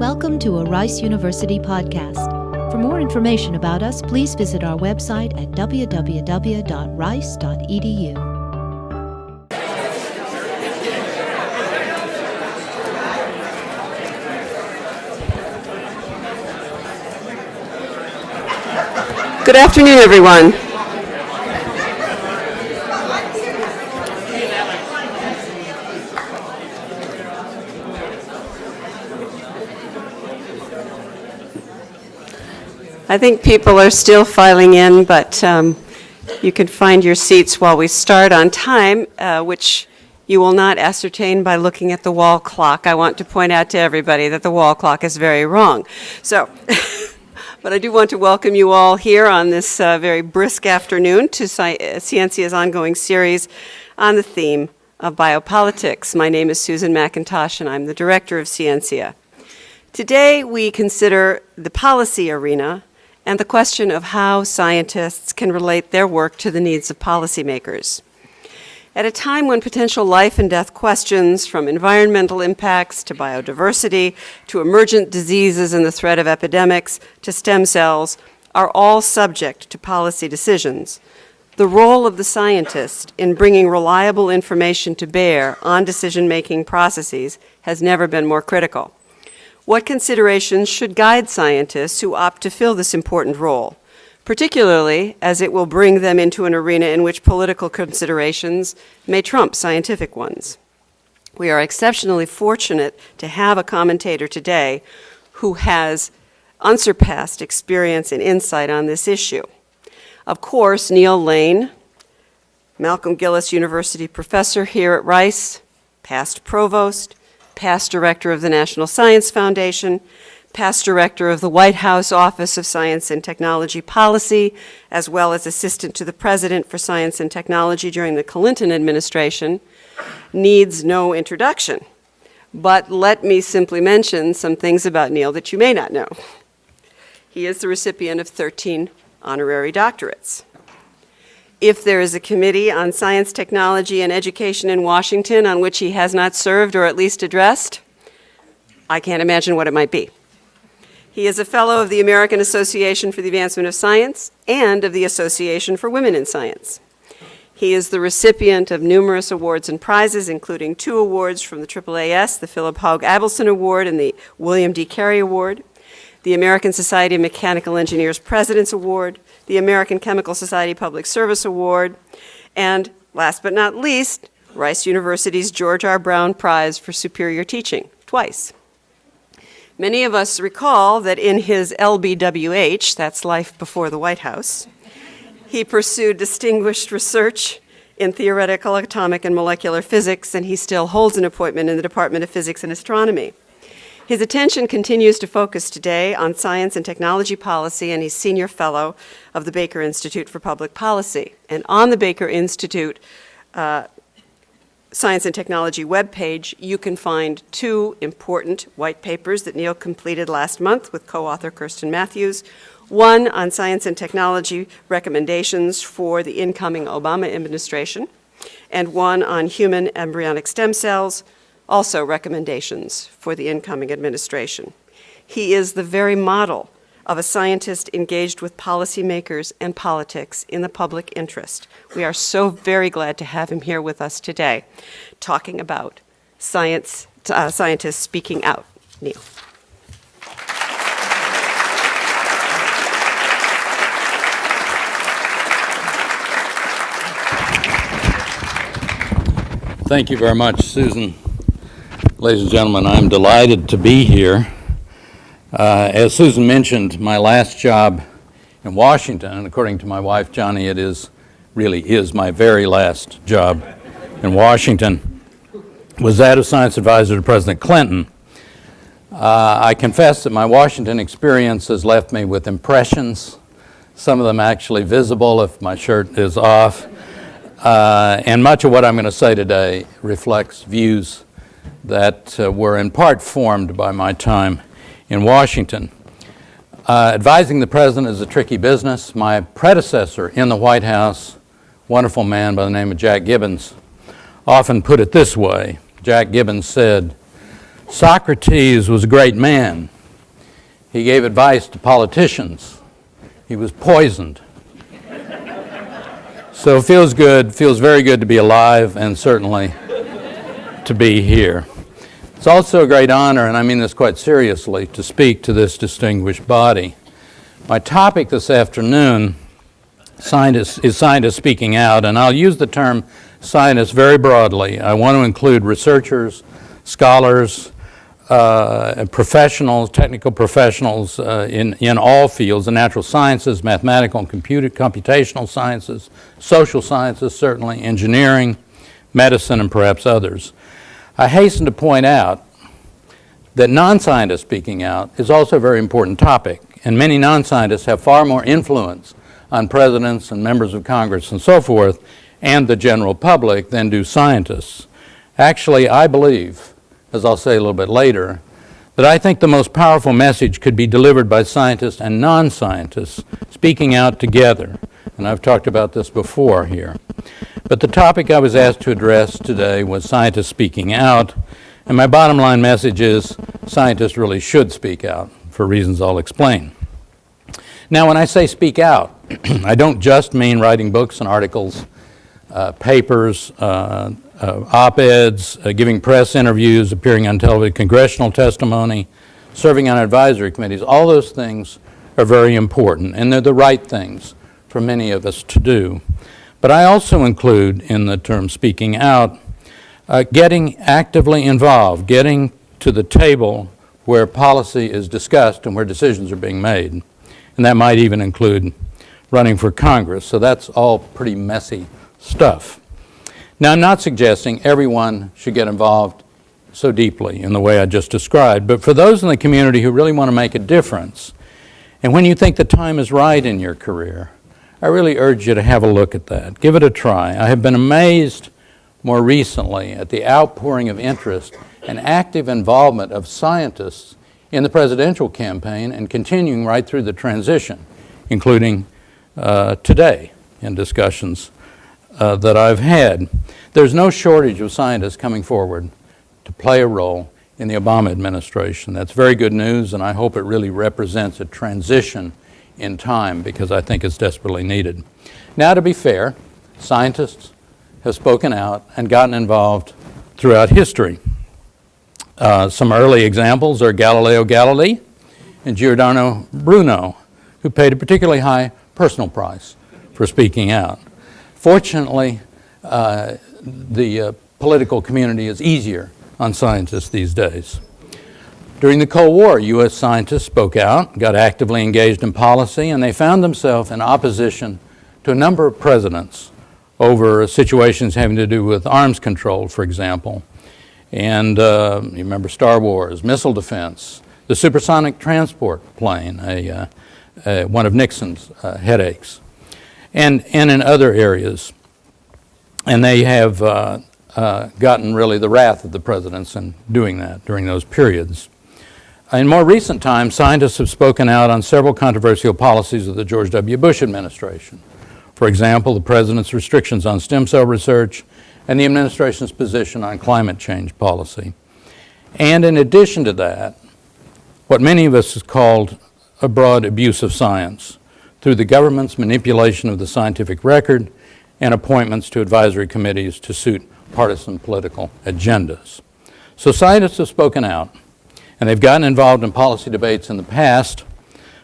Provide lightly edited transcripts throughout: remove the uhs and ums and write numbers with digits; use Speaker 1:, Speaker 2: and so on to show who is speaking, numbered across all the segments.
Speaker 1: Welcome to a Rice University podcast. For more information about us, please visit our website at www.rice.edu.
Speaker 2: Good afternoon, everyone. I think people are still filing in, but you can find your seats while we start on time, which you will not ascertain by looking at the wall clock. I want to point out to everybody that the wall clock is very wrong. So, but I do want to welcome you all here on this very brisk afternoon to Scientia's ongoing series on the theme of biopolitics. My name is Susan McIntosh, and I'm the director of Scientia. Today, we consider the policy arena and the question of how scientists can relate their work to the needs of policymakers. At a time when potential life and death questions, from environmental impacts to biodiversity to emergent diseases and the threat of epidemics to stem cells, are all subject to policy decisions, the role of the scientist in bringing reliable information to bear on decision-making processes has never been more critical. What considerations should guide scientists who opt to fill this important role, particularly as it will bring them into an arena in which political considerations may trump scientific ones? We are exceptionally fortunate to have a commentator today who has unsurpassed experience and insight on this issue. Of course, Neal Lane, Malcolm Gillis University professor here at Rice, past provost, past director of the National Science Foundation, past director of the White House Office of Science and Technology Policy, as well as assistant to the president for science and technology during the Clinton administration, needs no introduction. But let me simply mention some things about Neal that you may not know. He is the recipient of 13 honorary doctorates. If there is a committee on science, technology, and education in Washington on which he has not served or at least addressed, I can't imagine what it might be. He is a fellow of the American Association for the Advancement of Science and of the Association for Women in Science. He is the recipient of numerous awards and prizes, including 2 awards from the AAAS, the Philip Haug Abelson Award and the William D. Carey Award, the American Society of Mechanical Engineers President's Award, the American Chemical Society Public Service Award, and last but not least, Rice University's George R. Brown Prize for Superior Teaching, twice. Many of us recall that in his LBWH, that's Life Before the White House, he pursued distinguished research in theoretical atomic and molecular physics, and he still holds an appointment in the Department of Physics and Astronomy. His attention continues to focus today on science and technology policy, and he's senior fellow of the Baker Institute for Public Policy. And on the Baker Institute Science and Technology webpage, you can find 2 important white papers that Neal completed last month with co-author Kirsten Matthews, one on science and technology recommendations for the incoming Obama administration, and one on human embryonic stem cells, also recommendations for the incoming administration. He is the very model of a scientist engaged with policymakers and politics in the public interest. We are so very glad to have him here with us today, talking about scientists speaking out. Neal.
Speaker 3: Thank you very much, Susan. Ladies and gentlemen, I'm delighted to be here. As Susan mentioned, my last job in Washington, and according to my wife, Johnny, it really is my very last job in Washington, was that of science advisor to President Clinton. I confess that my Washington experience has left me with impressions, some of them actually visible if my shirt is off, and much of what I'm going to say today reflects views that were in part formed by my time in Washington. Advising the president is a tricky business. My predecessor in the White House, wonderful man by the name of Jack Gibbons, often put it this way. Jack Gibbons said, "Socrates was a great man, He gave advice to politicians. He was poisoned. So it feels good, feels very good to be alive, and certainly to be here. It's also a great honor, and I mean this quite seriously, to speak to this distinguished body. My topic this afternoon is scientists speaking out, and I'll use the term scientists very broadly. I want to include researchers, scholars, professionals, technical professionals in all fields, the natural sciences, mathematical and computational sciences, social sciences, certainly, engineering, medicine, and perhaps others. I hasten to point out that non-scientists speaking out is also a very important topic, and many non-scientists have far more influence on presidents and members of Congress and so forth, and the general public than do scientists. Actually, I believe, as I'll say a little bit later, that I think the most powerful message could be delivered by scientists and non-scientists speaking out together. And I've talked about this before here. But the topic I was asked to address today was scientists speaking out, and my bottom line message is scientists really should speak out for reasons I'll explain. Now, when I say speak out, I don't just mean writing books and articles, papers, op-eds, giving press interviews, appearing on television, congressional testimony, serving on advisory committees. All those things are very important, and they're the right things for many of us to do. But I also include in the term speaking out, getting actively involved, getting to the table where policy is discussed and where decisions are being made. And that might even include running for Congress. So that's all pretty messy stuff. Now, I'm not suggesting everyone should get involved so deeply in the way I just described, but for those in the community who really want to make a difference, and when you think the time is right in your career, I really urge you to have a look at that. Give it a try. I have been amazed more recently at the outpouring of interest and active involvement of scientists in the presidential campaign and continuing right through the transition, including today in discussions that I've had. There's no shortage of scientists coming forward to play a role in the Obama administration. That's very good news, and I hope it really represents a transition in time because I think it's desperately needed. Now, to be fair, scientists have spoken out and gotten involved throughout history. Some early examples are Galileo Galilei and Giordano Bruno, who paid a particularly high personal price for speaking out. Fortunately, the political community is easier on scientists these days. During the Cold War, U.S. scientists spoke out, got actively engaged in policy, and they found themselves in opposition to a number of presidents over situations having to do with arms control, for example. And you remember Star Wars, missile defense, the supersonic transport plane, one of Nixon's headaches, and in other areas. And they have gotten really the wrath of the presidents in doing that during those periods. In more recent times, scientists have spoken out on several controversial policies of the George W. Bush administration. For example, the president's restrictions on stem cell research and the administration's position on climate change policy. And in addition to that, what many of us have called a broad abuse of science through the government's manipulation of the scientific record and appointments to advisory committees to suit partisan political agendas. So scientists have spoken out, and they've gotten involved in policy debates in the past,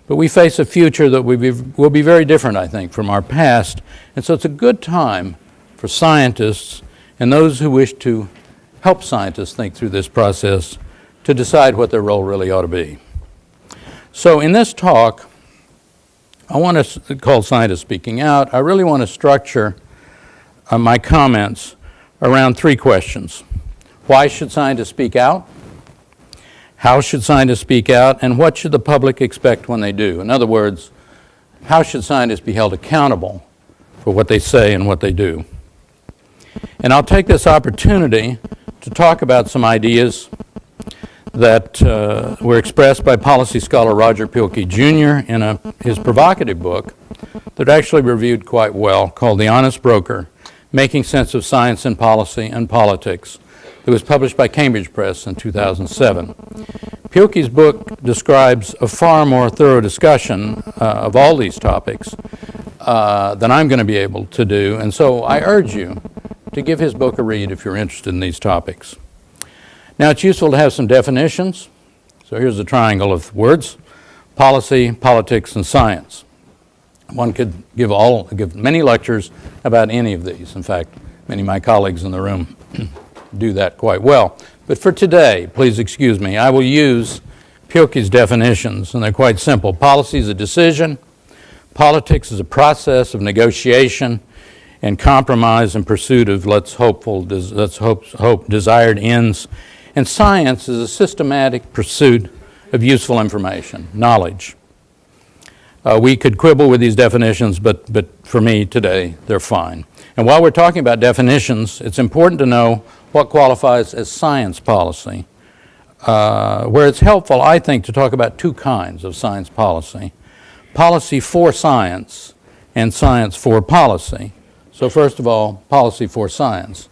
Speaker 3: but we face a future that will be very different, I think, from our past. And so it's a good time for scientists and those who wish to help scientists think through this process to decide what their role really ought to be. So in this talk, I want to call Scientists Speaking Out. I really want to structure my comments around three questions. Why should scientists speak out? How should scientists speak out? And what should the public expect when they do? In other words, how should scientists be held accountable for what they say and what they do? And I'll take this opportunity to talk about some ideas that were expressed by policy scholar Roger Pielke Jr. in his provocative book that actually reviewed quite well called The Honest Broker, Making Sense of Science and Policy and Politics. It was published by Cambridge Press in 2007. Pielke's book describes a far more thorough discussion of all these topics than I'm going to be able to do, and so I urge you to give his book a read if you're interested in these topics. Now, it's useful to have some definitions. So here's a triangle of words: policy, politics, and science. One could give many lectures about any of these. In fact, many of my colleagues in the room do that quite well. But for today, please excuse me, I will use Pielke's definitions, and they're quite simple. Policy is a decision. Politics is a process of negotiation and compromise in pursuit of, let's hope, desired ends. And science is a systematic pursuit of useful information, knowledge. We could quibble with these definitions, but for me today, they're fine. And while we're talking about definitions, it's important to know what qualifies as science policy, where it's helpful, I think, to talk about two kinds of science policy: policy for science and science for policy. So first of all, policy for science.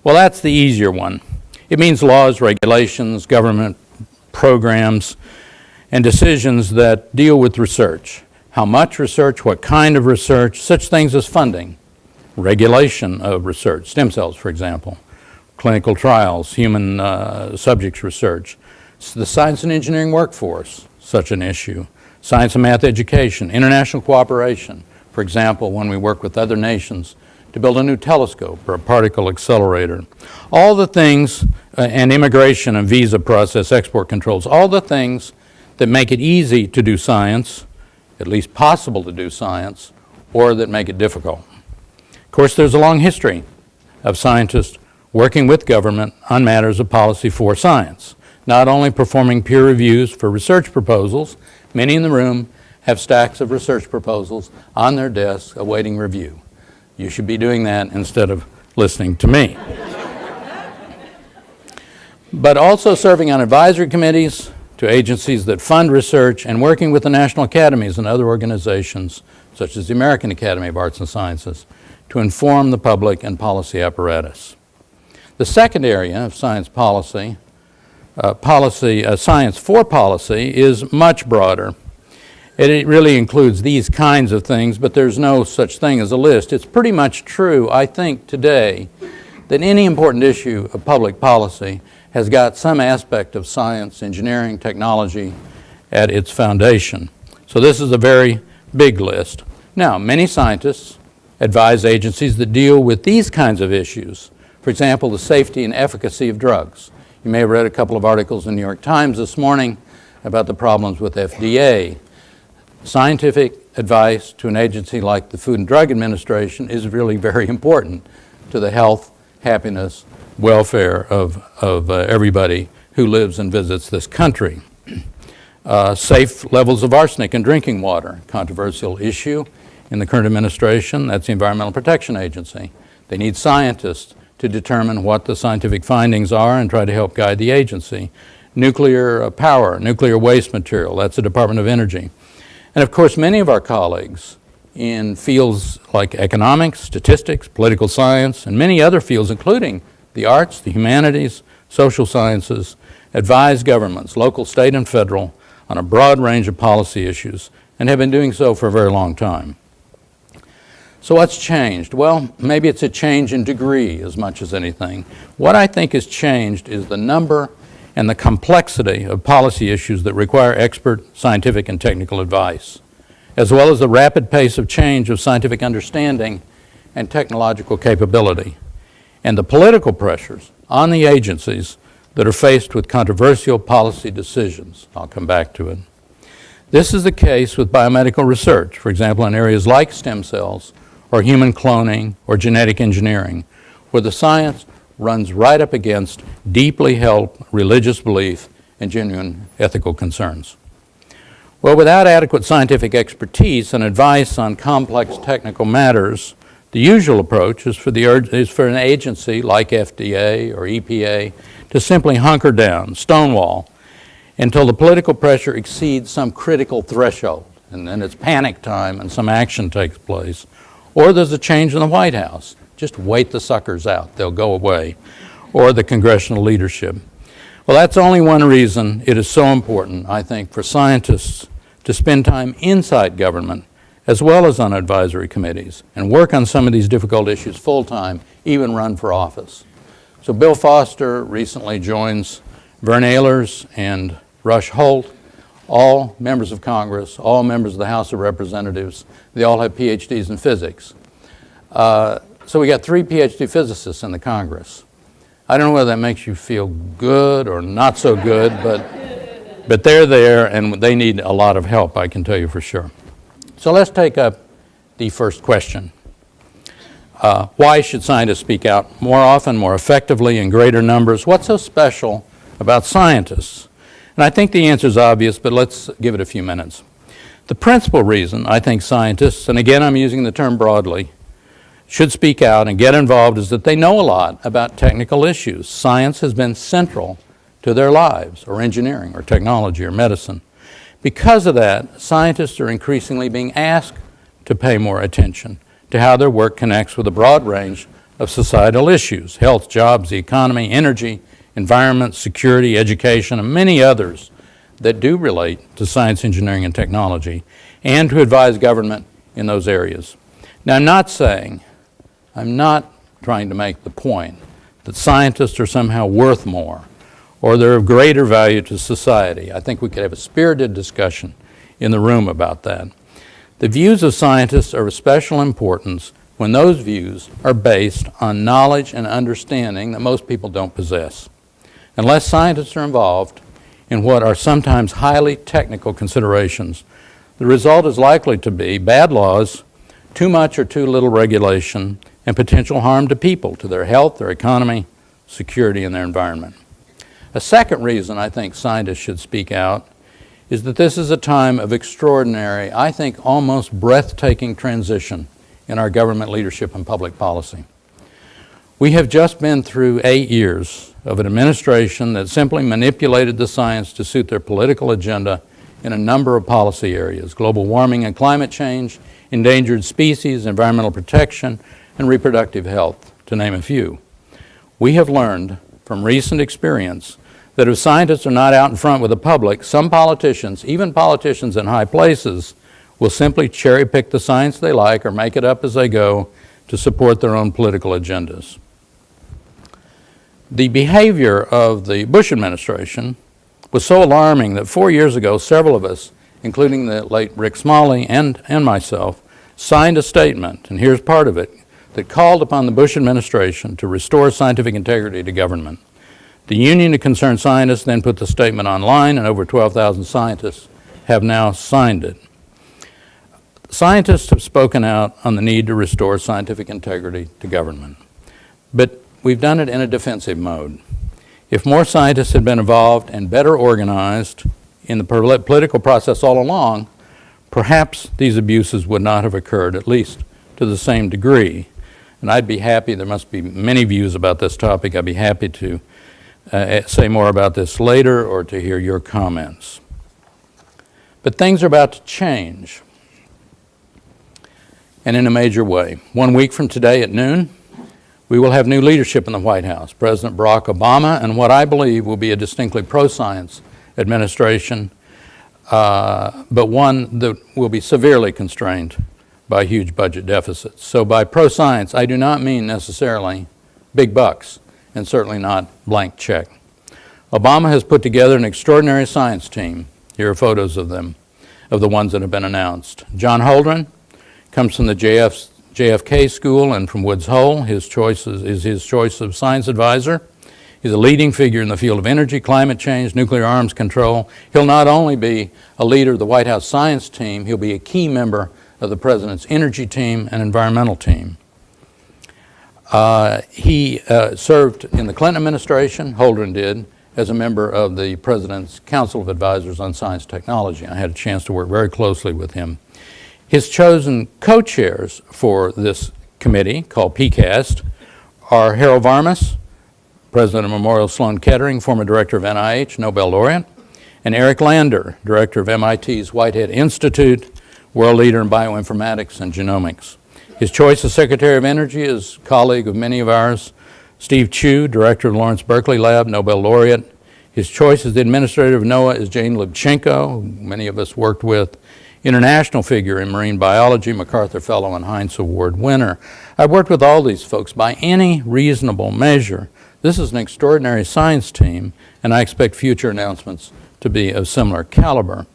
Speaker 3: Well, that's the easier one. It means laws, regulations, government programs, and decisions that deal with research. How much research, what kind of research, such things as funding, regulation of research, stem cells, for example, clinical trials, human subjects research, the science and engineering workforce, such an issue, science and math education, international cooperation, for example, when we work with other nations to build a new telescope or a particle accelerator. All the things, and immigration and visa process, export controls, all the things that make it easy to do science, at least possible to do science, or that make it difficult. Of course, there's a long history of scientists working with government on matters of policy for science, not only performing peer reviews for research proposals. Many in the room have stacks of research proposals on their desks awaiting review. You should be doing that instead of listening to me. But also serving on advisory committees to agencies that fund research and working with the national academies and other organizations, such as the American Academy of Arts and Sciences, to inform the public and policy apparatus. The second area of science policy, science for policy, is much broader. It really includes these kinds of things, but there's no such thing as a list. It's pretty much true, I think, today, that any important issue of public policy has got some aspect of science, engineering, technology at its foundation. So this is a very big list. Now, many scientists advise agencies that deal with these kinds of issues. For example, the safety and efficacy of drugs. You may have read a couple of articles in the New York Times this morning about the problems with FDA. Scientific advice to an agency like the Food and Drug Administration is really very important to the health, happiness, welfare of everybody who lives and visits this country. Safe levels of arsenic in drinking water, controversial issue in the current administration. That's the Environmental Protection Agency. They need scientists to determine what the scientific findings are and try to help guide the agency. Nuclear power, nuclear waste material, that's the Department of Energy. And of course, many of our colleagues in fields like economics, statistics, political science, and many other fields, including the arts, the humanities, social sciences, advise governments, local, state, and federal, on a broad range of policy issues, and have been doing so for a very long time. So what's changed? Well, maybe it's a change in degree as much as anything. What I think has changed is the number and the complexity of policy issues that require expert scientific and technical advice, as well as the rapid pace of change of scientific understanding and technological capability, and the political pressures on the agencies that are faced with controversial policy decisions. I'll come back to it. This is the case with biomedical research, for example, in areas like stem cells or human cloning or genetic engineering, where the science runs right up against deeply held religious belief and genuine ethical concerns. Well, without adequate scientific expertise and advice on complex technical matters, the usual approach is for an agency like FDA or EPA to simply hunker down, stonewall, until the political pressure exceeds some critical threshold, and then it's panic time and some action takes place. Or there's a change in the White House. Just wait the suckers out, they'll go away. Or the congressional leadership. Well, that's only one reason it is so important, I think, for scientists to spend time inside government as well as on advisory committees and work on some of these difficult issues full-time, even run for office. So Bill Foster recently joins Vern Ehlers and Rush Holt, all members of Congress, all members of the House of Representatives. They all have PhDs in physics. So we got 3 PhD physicists in the Congress. I don't know whether that makes you feel good or not so good, but they're there and they need a lot of help, I can tell you for sure. So let's take up the first question. Why should scientists speak out more often, more effectively, in greater numbers? What's so special about scientists? And I think the answer is obvious, but let's give it a few minutes. The principal reason I think scientists, and again I'm using the term broadly, should speak out and get involved is that they know a lot about technical issues. Science has been central to their lives, or engineering, or technology, or medicine. Because of that, scientists are increasingly being asked to pay more attention to how their work connects with a broad range of societal issues: health, jobs, the economy, energy, environment, security, education, and many others that do relate to science, engineering, and technology, and to advise government in those areas. Now, I'm not trying to make the point that scientists are somehow worth more or they're of greater value to society. I think we could have a spirited discussion in the room about that. The views of scientists are of special importance when those views are based on knowledge and understanding that most people don't possess. Unless scientists are involved in what are sometimes highly technical considerations, the result is likely to be bad laws, too much or too little regulation, and potential harm to people, to their health, their economy, security, and their environment. A second reason I think scientists should speak out is that this is a time of extraordinary, I think almost breathtaking transition in our government leadership and public policy. We have just been through 8 years of an administration that simply manipulated the science to suit their political agenda in a number of policy areas: global warming and climate change, endangered species, environmental protection, and reproductive health, to name a few. We have learned from recent experience that if scientists are not out in front with the public, some politicians, even politicians in high places, will simply cherry pick the science they like or make it up as they go to support their own political agendas. The behavior of the Bush administration was so alarming that 4 years ago, several of us, including the late Rick Smalley and myself, signed a statement, and here's part of it, that called upon the Bush administration to restore scientific integrity to government. The Union of Concerned Scientists then put the statement online, and over 12,000 scientists have now signed it. Scientists have spoken out on the need to restore scientific integrity to government, but we've done it in a defensive mode. If more scientists had been involved and better organized in the political process all along, perhaps these abuses would not have occurred, at least to the same degree. And I'd be happy, there must be many views about this topic, I'd be happy to say more about this later or to hear your comments. But things are about to change, and in a major way. 1 week from today at noon, we will have new leadership in the White House. President Barack Obama and what I believe will be a distinctly pro-science administration, but one that will be severely constrained by huge budget deficits. So by pro-science, I do not mean necessarily big bucks, and certainly not blank check. Obama has put together an extraordinary science team. Here are photos of them, of the ones that have been announced. John Holdren comes from the JFK School and from Woods Hole. His choice is his choice of science advisor. He's a leading figure in the field of energy, climate change, nuclear arms control. He'll not only be a leader of the White House science team, he'll be a key member of the President's energy team and environmental team. He served in the Clinton administration, Holdren did, as a member of the President's Council of Advisors on Science Technology. I had a chance to work very closely with him. His chosen co-chairs for this committee, called PCAST, are Harold Varmus, President of Memorial Sloan Kettering, former director of NIH, Nobel laureate, and Eric Lander, director of MIT's Whitehead Institute, world leader in bioinformatics and genomics. His choice as Secretary of Energy is a colleague of many of ours, Steve Chu, director of Lawrence Berkeley Lab, Nobel laureate. His choice as the administrator of NOAA is Jane Lubchenco, who many of us worked with, international figure in marine biology, MacArthur Fellow and Heinz Award winner. I've worked with all these folks by any reasonable measure. This is an extraordinary science team, and I expect future announcements to be of similar caliber.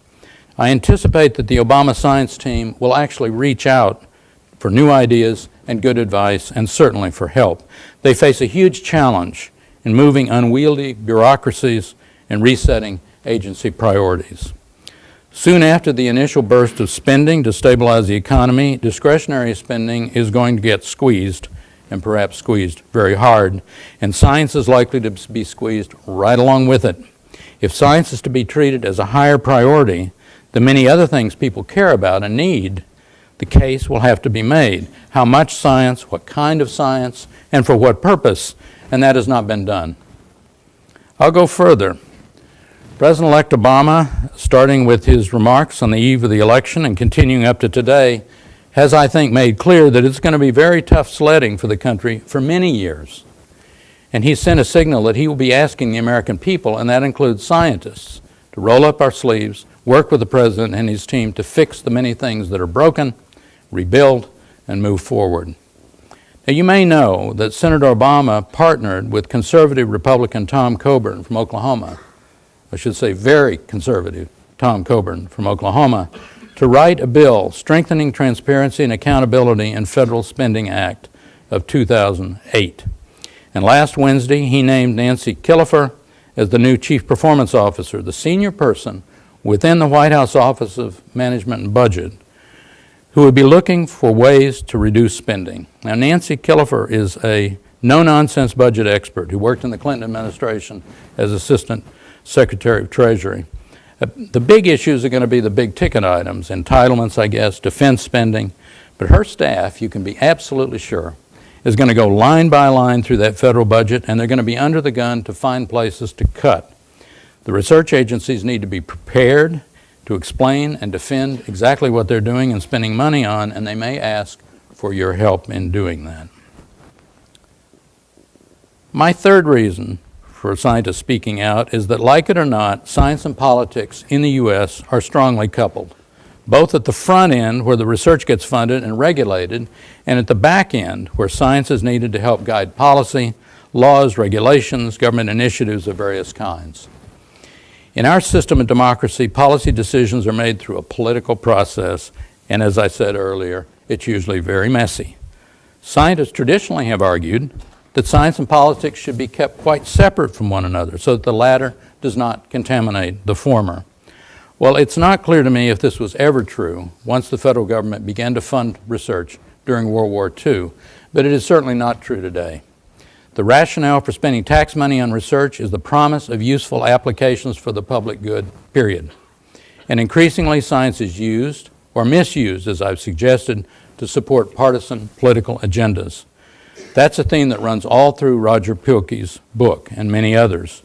Speaker 3: I anticipate that the Obama science team will actually reach out for new ideas and good advice, and certainly for help. They face a huge challenge in moving unwieldy bureaucracies and resetting agency priorities. Soon after the initial burst of spending to stabilize the economy, discretionary spending is going to get squeezed, and perhaps squeezed very hard, and science is likely to be squeezed right along with it. If science is to be treated as a higher priority than many other things people care about and need, the case will have to be made. How much science, what kind of science, and for what purpose, and that has not been done. I'll go further. President-elect Obama, starting with his remarks on the eve of the election and continuing up to today, has, I think, made clear that it's going to be very tough sledding for the country for many years. And he sent a signal that he will be asking the American people, and that includes scientists, to roll up our sleeves, work with the President and his team to fix the many things that are broken, rebuild, and move forward. Now, you may know that Senator Obama partnered with conservative Republican Tom Coburn from Oklahoma, I should say very conservative Tom Coburn from Oklahoma, to write a bill strengthening transparency and accountability in Federal Spending Act of 2008. And last Wednesday, he named Nancy Killefer as the new Chief Performance Officer, the senior person within the White House Office of Management and Budget, who would be looking for ways to reduce spending. Now, Nancy Killefer is a no-nonsense budget expert who worked in the Clinton administration as Assistant Secretary of Treasury. The big issues are going to be the big ticket items, entitlements, I guess, defense spending, but her staff, you can be absolutely sure, is going to go line by line through that federal budget, and they're going to be under the gun to find places to cut. The research agencies need to be prepared to explain and defend exactly what they're doing and spending money on, and they may ask for your help in doing that. My third reason for scientists speaking out is that, like it or not, science and politics in the U.S. are strongly coupled, both at the front end, where the research gets funded and regulated, and at the back end, where science is needed to help guide policy, laws, regulations, government initiatives of various kinds. In our system of democracy, policy decisions are made through a political process, and as I said earlier, it's usually very messy. Scientists traditionally have argued that science and politics should be kept quite separate from one another so that the latter does not contaminate the former. Well, it's not clear to me if this was ever true once the federal government began to fund research during World War II, but it is certainly not true today. The rationale for spending tax money on research is the promise of useful applications for the public good, period. And increasingly, science is used or misused, as I've suggested, to support partisan political agendas. That's a theme that runs all through Roger Pielke's book and many others.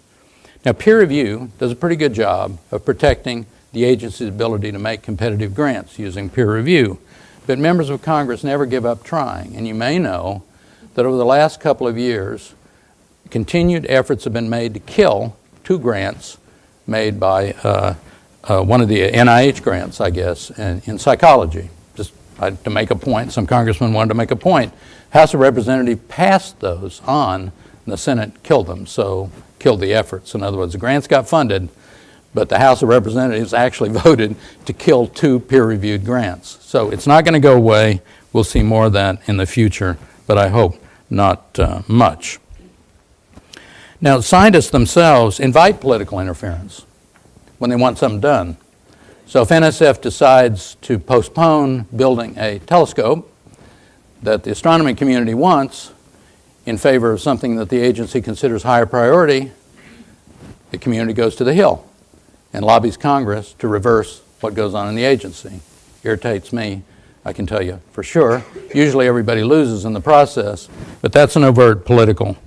Speaker 3: Now, peer review does a pretty good job of protecting the agency's ability to make competitive grants using peer review, but members of Congress never give up trying, and you may know that over the last couple of years, continued efforts have been made to kill 2 grants made by one of the NIH grants, I guess, in psychology. Just to make a point, some congressmen wanted to make a point. House of Representatives passed those on, and the Senate killed them, so killed the efforts. In other words, the grants got funded, but the House of Representatives actually voted to kill 2 peer-reviewed grants. So it's not going to go away. We'll see more of that in the future, but I hope not much. Now, scientists themselves invite political interference when they want something done. So if NSF decides to postpone building a telescope that the astronomy community wants in favor of something that the agency considers higher priority, the community goes to the Hill and lobbies Congress to reverse what goes on in the agency. Irritates me, I can tell you for sure. Usually everybody loses in the process, but that's an overt political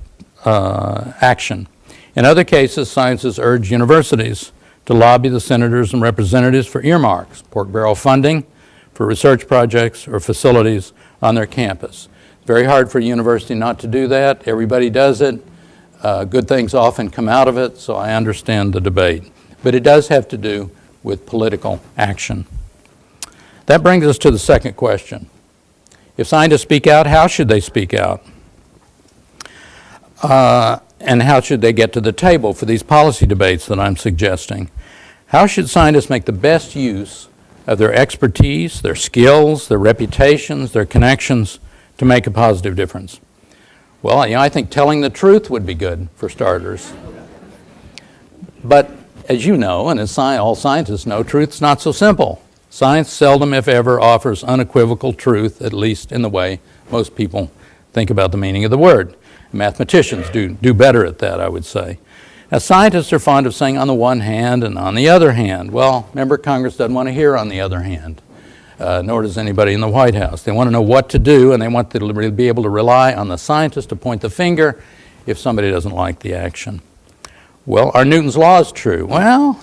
Speaker 3: action. In other cases, scientists urge universities to lobby the senators and representatives for earmarks, pork barrel funding for research projects or facilities on their campus. It's very hard for a university not to do that. Everybody does it. Good things often come out of it, so I understand the debate. But it does have to do with political action. That brings us to the second question. If scientists speak out, how should they speak out? And how should they get to the table for these policy debates that I'm suggesting? How should scientists make the best use of their expertise, their skills, their reputations, their connections to make a positive difference? Well, I think telling the truth would be good, for starters. But as you know, and as all scientists know, truth's not so simple. Science seldom, if ever, offers unequivocal truth, at least in the way most people think about the meaning of the word. Mathematicians do better at that, I would say. Now, scientists are fond of saying on the one hand and on the other hand. Well, member of Congress doesn't want to hear on the other hand, nor does anybody in the White House. They want to know what to do, and they want to be able to rely on the scientists to point the finger if somebody doesn't like the action. Well, are Newton's laws true? Well,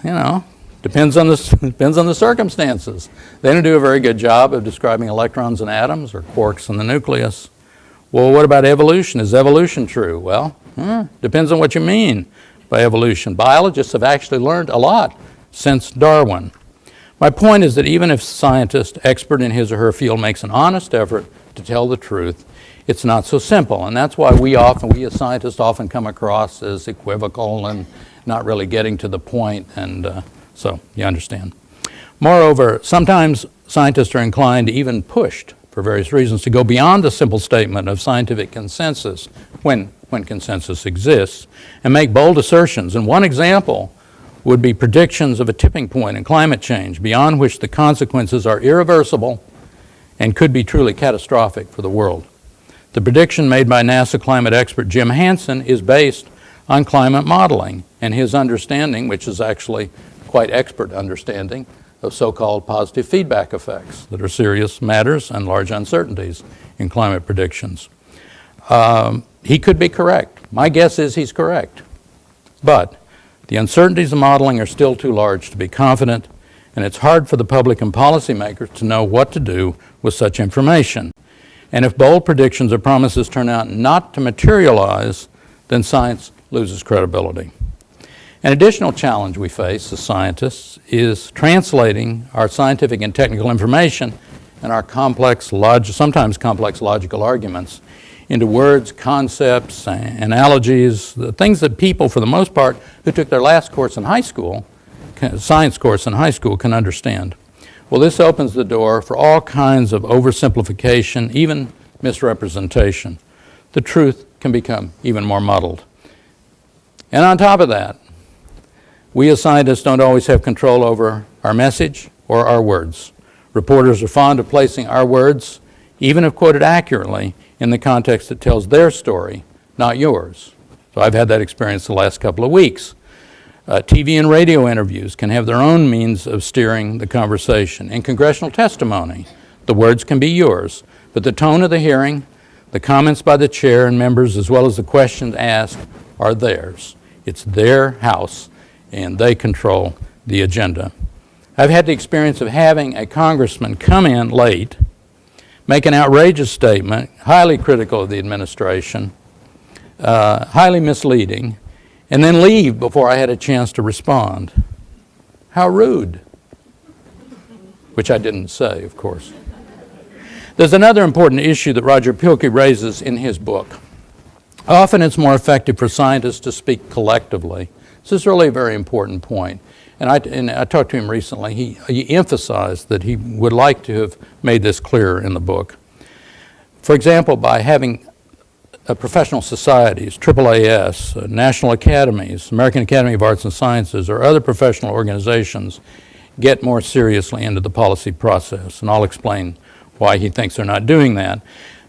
Speaker 3: depends on the circumstances. They don't do a very good job of describing electrons and atoms or quarks in the nucleus. Well, what about evolution? Is evolution true? Well, depends on what you mean by evolution. Biologists have actually learned a lot since Darwin. My point is that even if a scientist, expert in his or her field, makes an honest effort to tell the truth, it's not so simple. And that's why we as scientists often come across as equivocal and not really getting to the point. And so you understand. Moreover, sometimes scientists are inclined, even pushed for various reasons, to go beyond the simple statement of scientific consensus when consensus exists and make bold assertions. And one example would be predictions of a tipping point in climate change beyond which the consequences are irreversible and could be truly catastrophic for the world. The prediction made by NASA climate expert Jim Hansen is based on climate modeling and his understanding, which is actually quite expert understanding, of so-called positive feedback effects that are serious matters and large uncertainties in climate predictions. He could be correct. My guess is he's correct. But the uncertainties of modeling are still too large to be confident, and it's hard for the public and policymakers to know what to do with such information. And if bold predictions or promises turn out not to materialize, then science loses credibility. An additional challenge we face as scientists is translating our scientific and technical information and our sometimes complex logical arguments into words, concepts, analogies, the things that people, for the most part, who took their last course in high school, science course in high school, can understand. Well, this opens the door for all kinds of oversimplification, even misrepresentation. The truth can become even more muddled. And on top of that, we as scientists don't always have control over our message or our words. Reporters are fond of placing our words, even if quoted accurately, in the context that tells their story, not yours. So I've had that experience the last couple of weeks. TV and radio interviews can have their own means of steering the conversation. In congressional testimony, the words can be yours, but the tone of the hearing, the comments by the chair and members, as well as the questions asked, are theirs. It's their house, and they control the agenda. I've had the experience of having a congressman come in late, make an outrageous statement, highly critical of the administration, highly misleading, and then leave before I had a chance to respond. How rude. Which I didn't say, of course. There's another important issue that Roger Pielke raises in his book. Often it's more effective for scientists to speak collectively. This is really a very important point. And I talked to him recently. He emphasized that he would like to have made this clearer in the book. For example, by having professional societies, AAAS, national academies, American Academy of Arts and Sciences, or other professional organizations get more seriously into the policy process. And I'll explain why he thinks they're not doing that.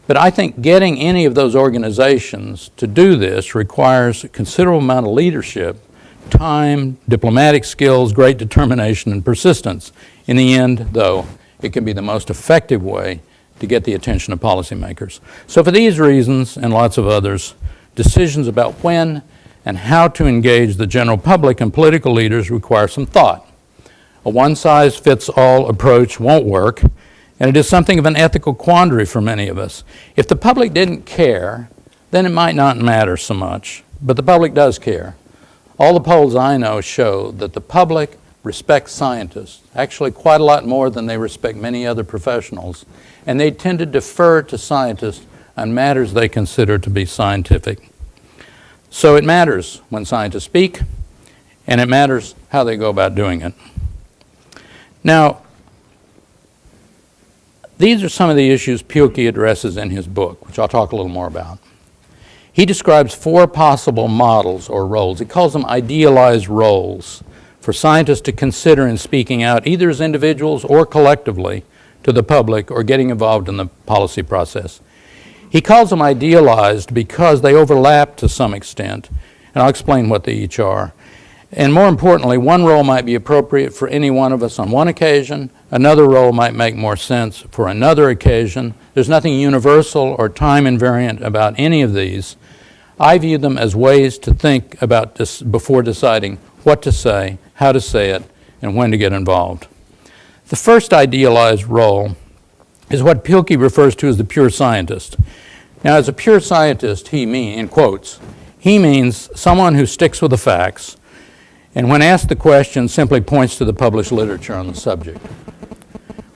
Speaker 3: But I think getting any of those organizations to do this requires a considerable amount of leadership, time, diplomatic skills, great determination, and persistence. In the end, though, it can be the most effective way to get the attention of policymakers. So for these reasons, and lots of others, decisions about when and how to engage the general public and political leaders require some thought. A one-size-fits-all approach won't work, and it is something of an ethical quandary for many of us. If the public didn't care, then it might not matter so much. but the public does care. All the polls I know show that the public respects scientists, actually quite a lot more than they respect many other professionals, and they tend to defer to scientists on matters they consider to be scientific. So it matters when scientists speak, and it matters how they go about doing it. Now, these are some of the issues Pielke addresses in his book, which I'll talk a little more about. He describes 4 possible models or roles. He calls them idealized roles for scientists to consider in speaking out, either as individuals or collectively, to the public or getting involved in the policy process. He calls them idealized because they overlap to some extent, and I'll explain what they each are. And more importantly, one role might be appropriate for any one of us on one occasion, another role might make more sense for another occasion. There's nothing universal or time invariant about any of these. I view them as ways to think about this before deciding what to say, how to say it, and when to get involved. The first idealized role is what Pielke refers to as the pure scientist. Now, as a pure scientist, he means someone who sticks with the facts, and when asked the question, simply points to the published literature on the subject.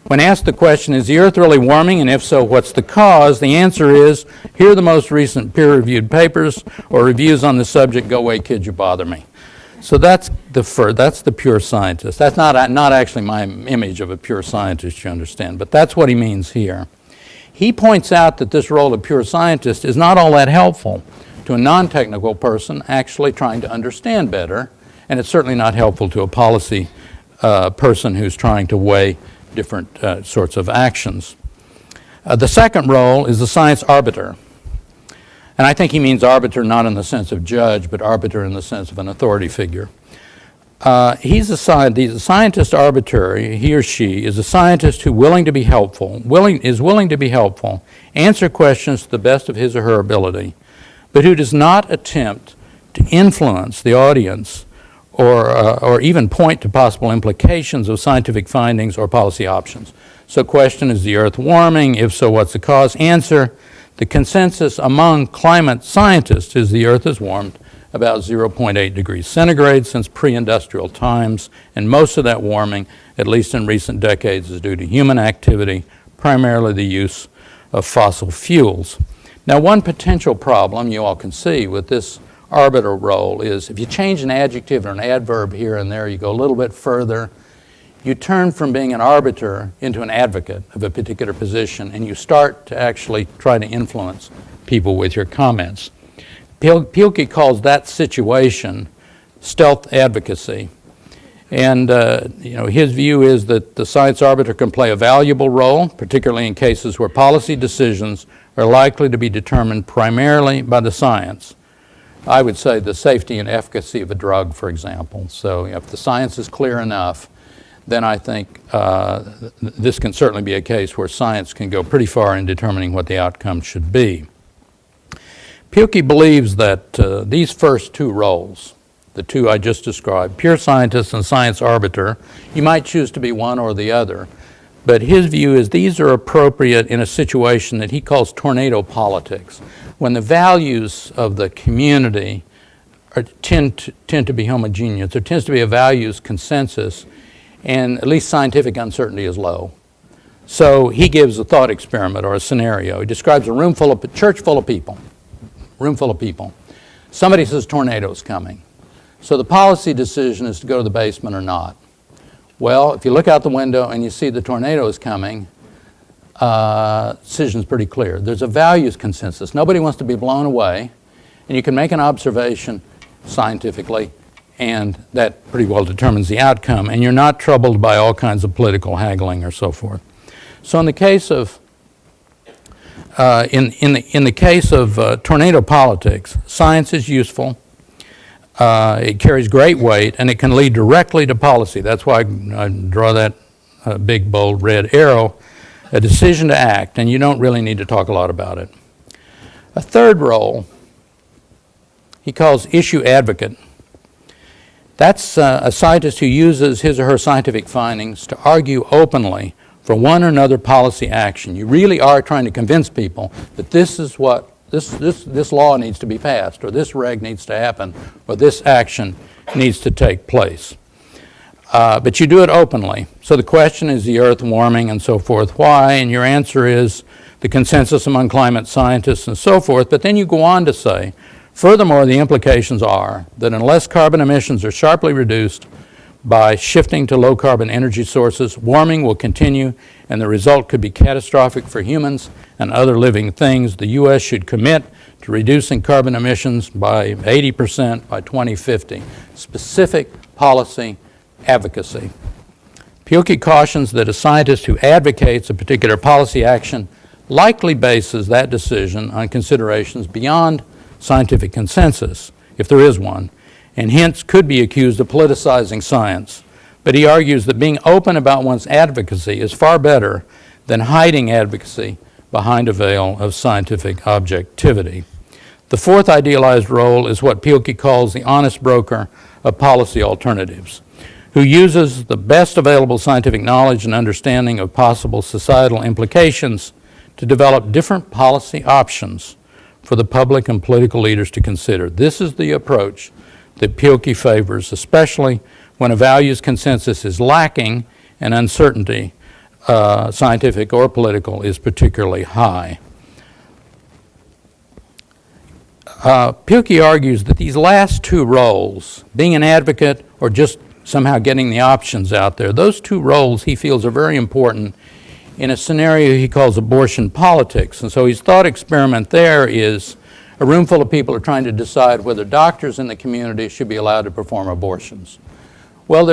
Speaker 3: When asked the question, is the Earth really warming, and if so, what's the cause? The answer is, here are the most recent peer-reviewed papers or reviews on the subject. Go away, kids, you bother me. So that's the pure scientist. That's not actually my image of a pure scientist, you understand, but that's what he means here. He points out that this role of pure scientist is not all that helpful to a non-technical person actually trying to understand better, and it's certainly not helpful to a policy person who's trying to weigh different sorts of actions. The second role is the science arbiter. And I think he means arbiter not in the sense of judge, but arbiter in the sense of an authority figure. He's a scientist arbiter, he or she, is a scientist who is willing to be helpful, answer questions to the best of his or her ability, but who does not attempt to influence the audience or even point to possible implications of scientific findings or policy options. So question, is the Earth warming? If so, what's the cause? Answer, the consensus among climate scientists is the Earth has warmed about 0.8 degrees centigrade since pre-industrial times, and most of that warming, at least in recent decades, is due to human activity, primarily the use of fossil fuels. Now, one potential problem you all can see with this arbiter role is if you change an adjective or an adverb here and there, you go a little bit further, you turn from being an arbiter into an advocate of a particular position, and you start to actually try to influence people with your comments. Pielke calls that situation stealth advocacy. And his view is that the science arbiter can play a valuable role, particularly in cases where policy decisions are likely to be determined primarily by the science. I would say the safety and efficacy of a drug, for example. So if the science is clear enough, then I think this can certainly be a case where science can go pretty far in determining what the outcome should be. Pielke believes that these first two roles, the two I just described, pure scientist and science arbiter, you might choose to be one or the other, but his view is these are appropriate in a situation that he calls tornado politics, when the values of the community tend to be homogeneous. There tends to be a values consensus, and at least scientific uncertainty is low. So he gives a thought experiment or a scenario. He describes a church full of people. Somebody says tornado's coming. So the policy decision is to go to the basement or not. Well, if you look out the window and you see the tornado is coming, decision's pretty clear. There's a values consensus. Nobody wants to be blown away, and you can make an observation scientifically, and that pretty well determines the outcome, and you're not troubled by all kinds of political haggling or so forth. So in the case of tornado politics, science is useful. It carries great weight, and it can lead directly to policy. That's why I draw that big, bold red arrow, a decision to act, and you don't really need to talk a lot about it. A third role he calls issue advocate. That's a scientist who uses his or her scientific findings to argue openly for one or another policy action. You really are trying to convince people that this is what this law needs to be passed, or this reg needs to happen, or this action needs to take place. But you do it openly. So the question is the Earth warming and so forth. Why? And your answer is the consensus among climate scientists and so forth. But then you go on to say, furthermore, the implications are that unless carbon emissions are sharply reduced by shifting to low-carbon energy sources, warming will continue, and the result could be catastrophic for humans and other living things. The U.S. should commit to reducing carbon emissions by 80% by 2050. Specific policy advocacy. Pielke cautions that a scientist who advocates a particular policy action likely bases that decision on considerations beyond scientific consensus, if there is one, and hence could be accused of politicizing science. But he argues that being open about one's advocacy is far better than hiding advocacy behind a veil of scientific objectivity. The fourth idealized role is what Pielke calls the honest broker of policy alternatives, who uses the best available scientific knowledge and understanding of possible societal implications to develop different policy options for the public and political leaders to consider. This is the approach that Pielke favors, especially when a values consensus is lacking and uncertainty, scientific or political, is particularly high. Pielke argues that these last two roles, being an advocate or just somehow getting the options out there, those two roles he feels are very important in a scenario he calls abortion politics. And so his thought experiment there is a room full of people are trying to decide whether doctors in the community should be allowed to perform abortions. Well,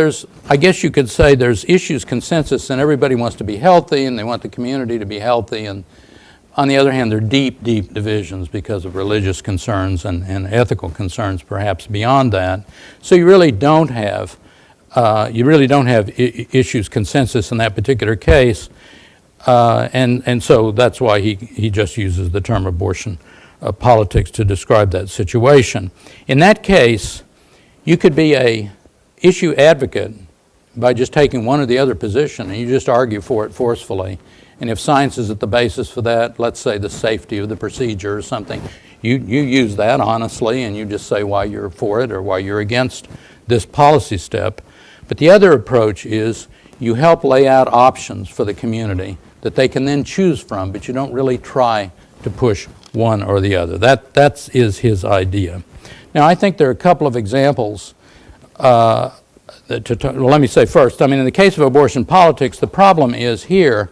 Speaker 3: I guess you could say there's issues consensus, and everybody wants to be healthy and they want the community to be healthy, and on the other hand, there are deep, deep divisions because of religious concerns and ethical concerns perhaps beyond that. So you really don't have issues consensus in that particular case, and so that's why he just uses the term abortion politics to describe that situation. In that case, you could be a issue advocate by just taking one or the other position, and you just argue for it forcefully. And if science is at the basis for that, let's say the safety of the procedure or something, you use that honestly, and you just say why you're for it or why you're against this policy step. But the other approach is you help lay out options for the community that they can then choose from, but you don't really try to push one or the other. That is his idea. Now, I think there are a couple of examples. Well, let me say first, I mean, in the case of abortion politics, the problem is here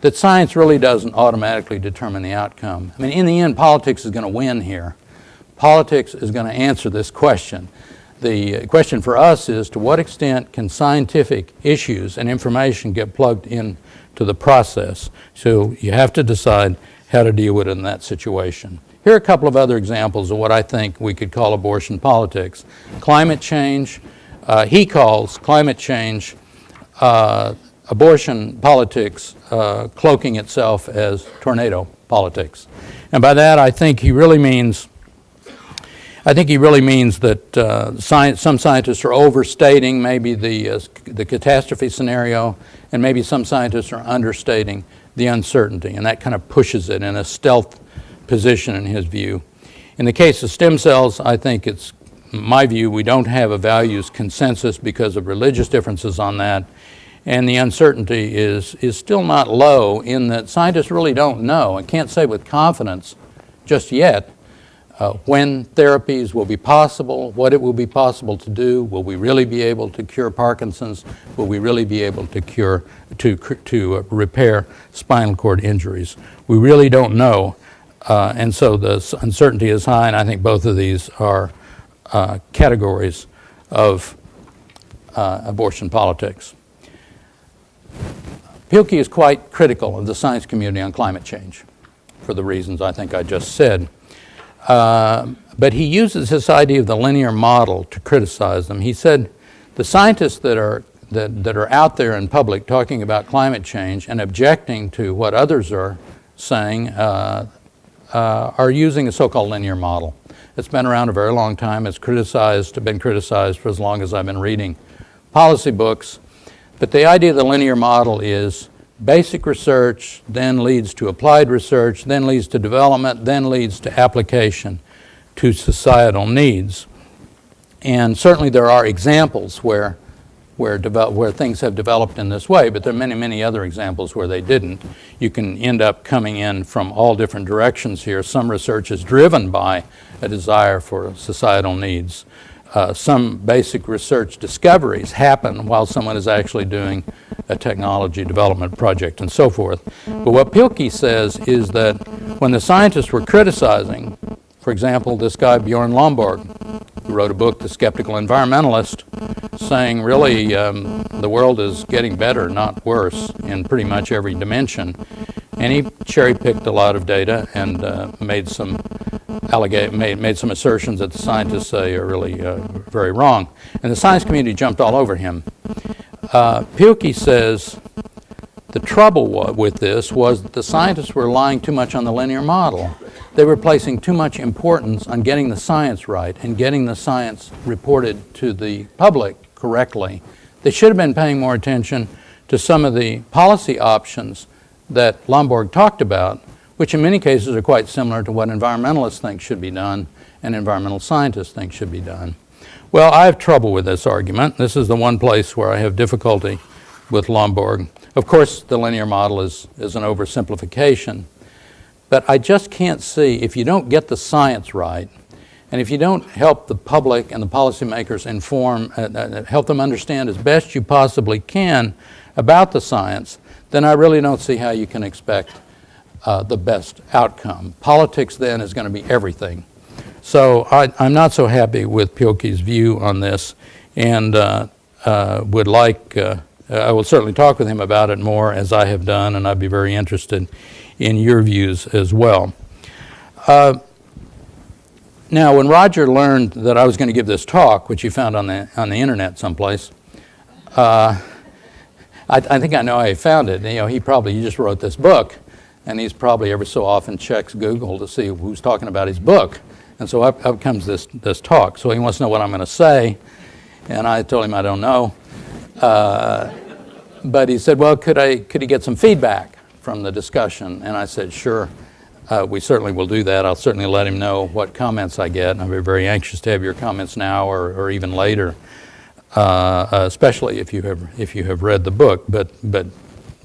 Speaker 3: that science really doesn't automatically determine the outcome. I mean, in the end, politics is going to win here. Politics is going to answer this question. The question for us is, to what extent can scientific issues and information get plugged into the process? So you have to decide how to deal with it in that situation. Here are a couple of other examples of what I think we could call abortion politics. Climate change. He calls climate change abortion politics cloaking itself as tornado politics. And by that, I think he really means that some scientists are overstating maybe the catastrophe scenario, and maybe some scientists are understating the uncertainty, and that kind of pushes it in a stealth position in his view. In the case of stem cells, I think it's my view we don't have a values consensus because of religious differences on that, and the uncertainty is still not low in that scientists really don't know and can't say with confidence just yet when therapies will be possible, what it will be possible to do. Will we really be able to cure Parkinson's? Will we really be able to repair spinal cord injuries? We really don't know, and so the uncertainty is high, and I think both of these are categories of abortion politics. Pielke is quite critical of the science community on climate change for the reasons I think I just said. But he uses this idea of the linear model to criticize them. He said the scientists that are out there in public talking about climate change and objecting to what others are saying are using a so-called linear model. It's been around a very long time. It's been criticized for as long as I've been reading policy books. But the idea of the linear model is basic research, then leads to applied research, then leads to development, then leads to application to societal needs. And certainly there are examples where things have developed in this way, but there are many, many other examples where they didn't. You can end up coming in from all different directions here. Some research is driven by a desire for societal needs. Some basic research discoveries happen while someone is actually doing a technology development project and so forth. But what Pilke says is that when the scientists were criticizing, for example, this guy Bjorn Lomborg, who wrote a book, The Skeptical Environmentalist, saying really the world is getting better, not worse, in pretty much every dimension. And he cherry-picked a lot of data and made some assertions that the scientists say are really very wrong. And the science community jumped all over him. Pilke says the trouble with this was that the scientists were relying too much on the linear model. They were placing too much importance on getting the science right and getting the science reported to the public correctly. They should have been paying more attention to some of the policy options that Lomborg talked about, which in many cases are quite similar to what environmentalists think should be done and environmental scientists think should be done. Well, I have trouble with this argument. This is the one place where I have difficulty with Lomborg. Of course, the linear model is an oversimplification, but I just can't see, if you don't get the science right, and if you don't help the public and the policymakers help them understand as best you possibly can about the science, then I really don't see how you can expect the best outcome. Politics then is going to be everything. So I'm not so happy with Pilke's view on this, and would like, I will certainly talk with him about it more as I have done, and I'd be very interested in your views as well. Now, when Roger learned that I was going to give this talk, which he found on the internet someplace, I think I know how he found it. You know, he just wrote this book, and he's probably every so often checks Google to see who's talking about his book. And so up comes this talk. So he wants to know what I'm going to say, and I told him I don't know. But he said, well, could he get some feedback from the discussion? And I said, sure, we certainly will do that. I'll certainly let him know what comments I get. And I'll be very anxious to have your comments now or even later, especially if you have read the book, but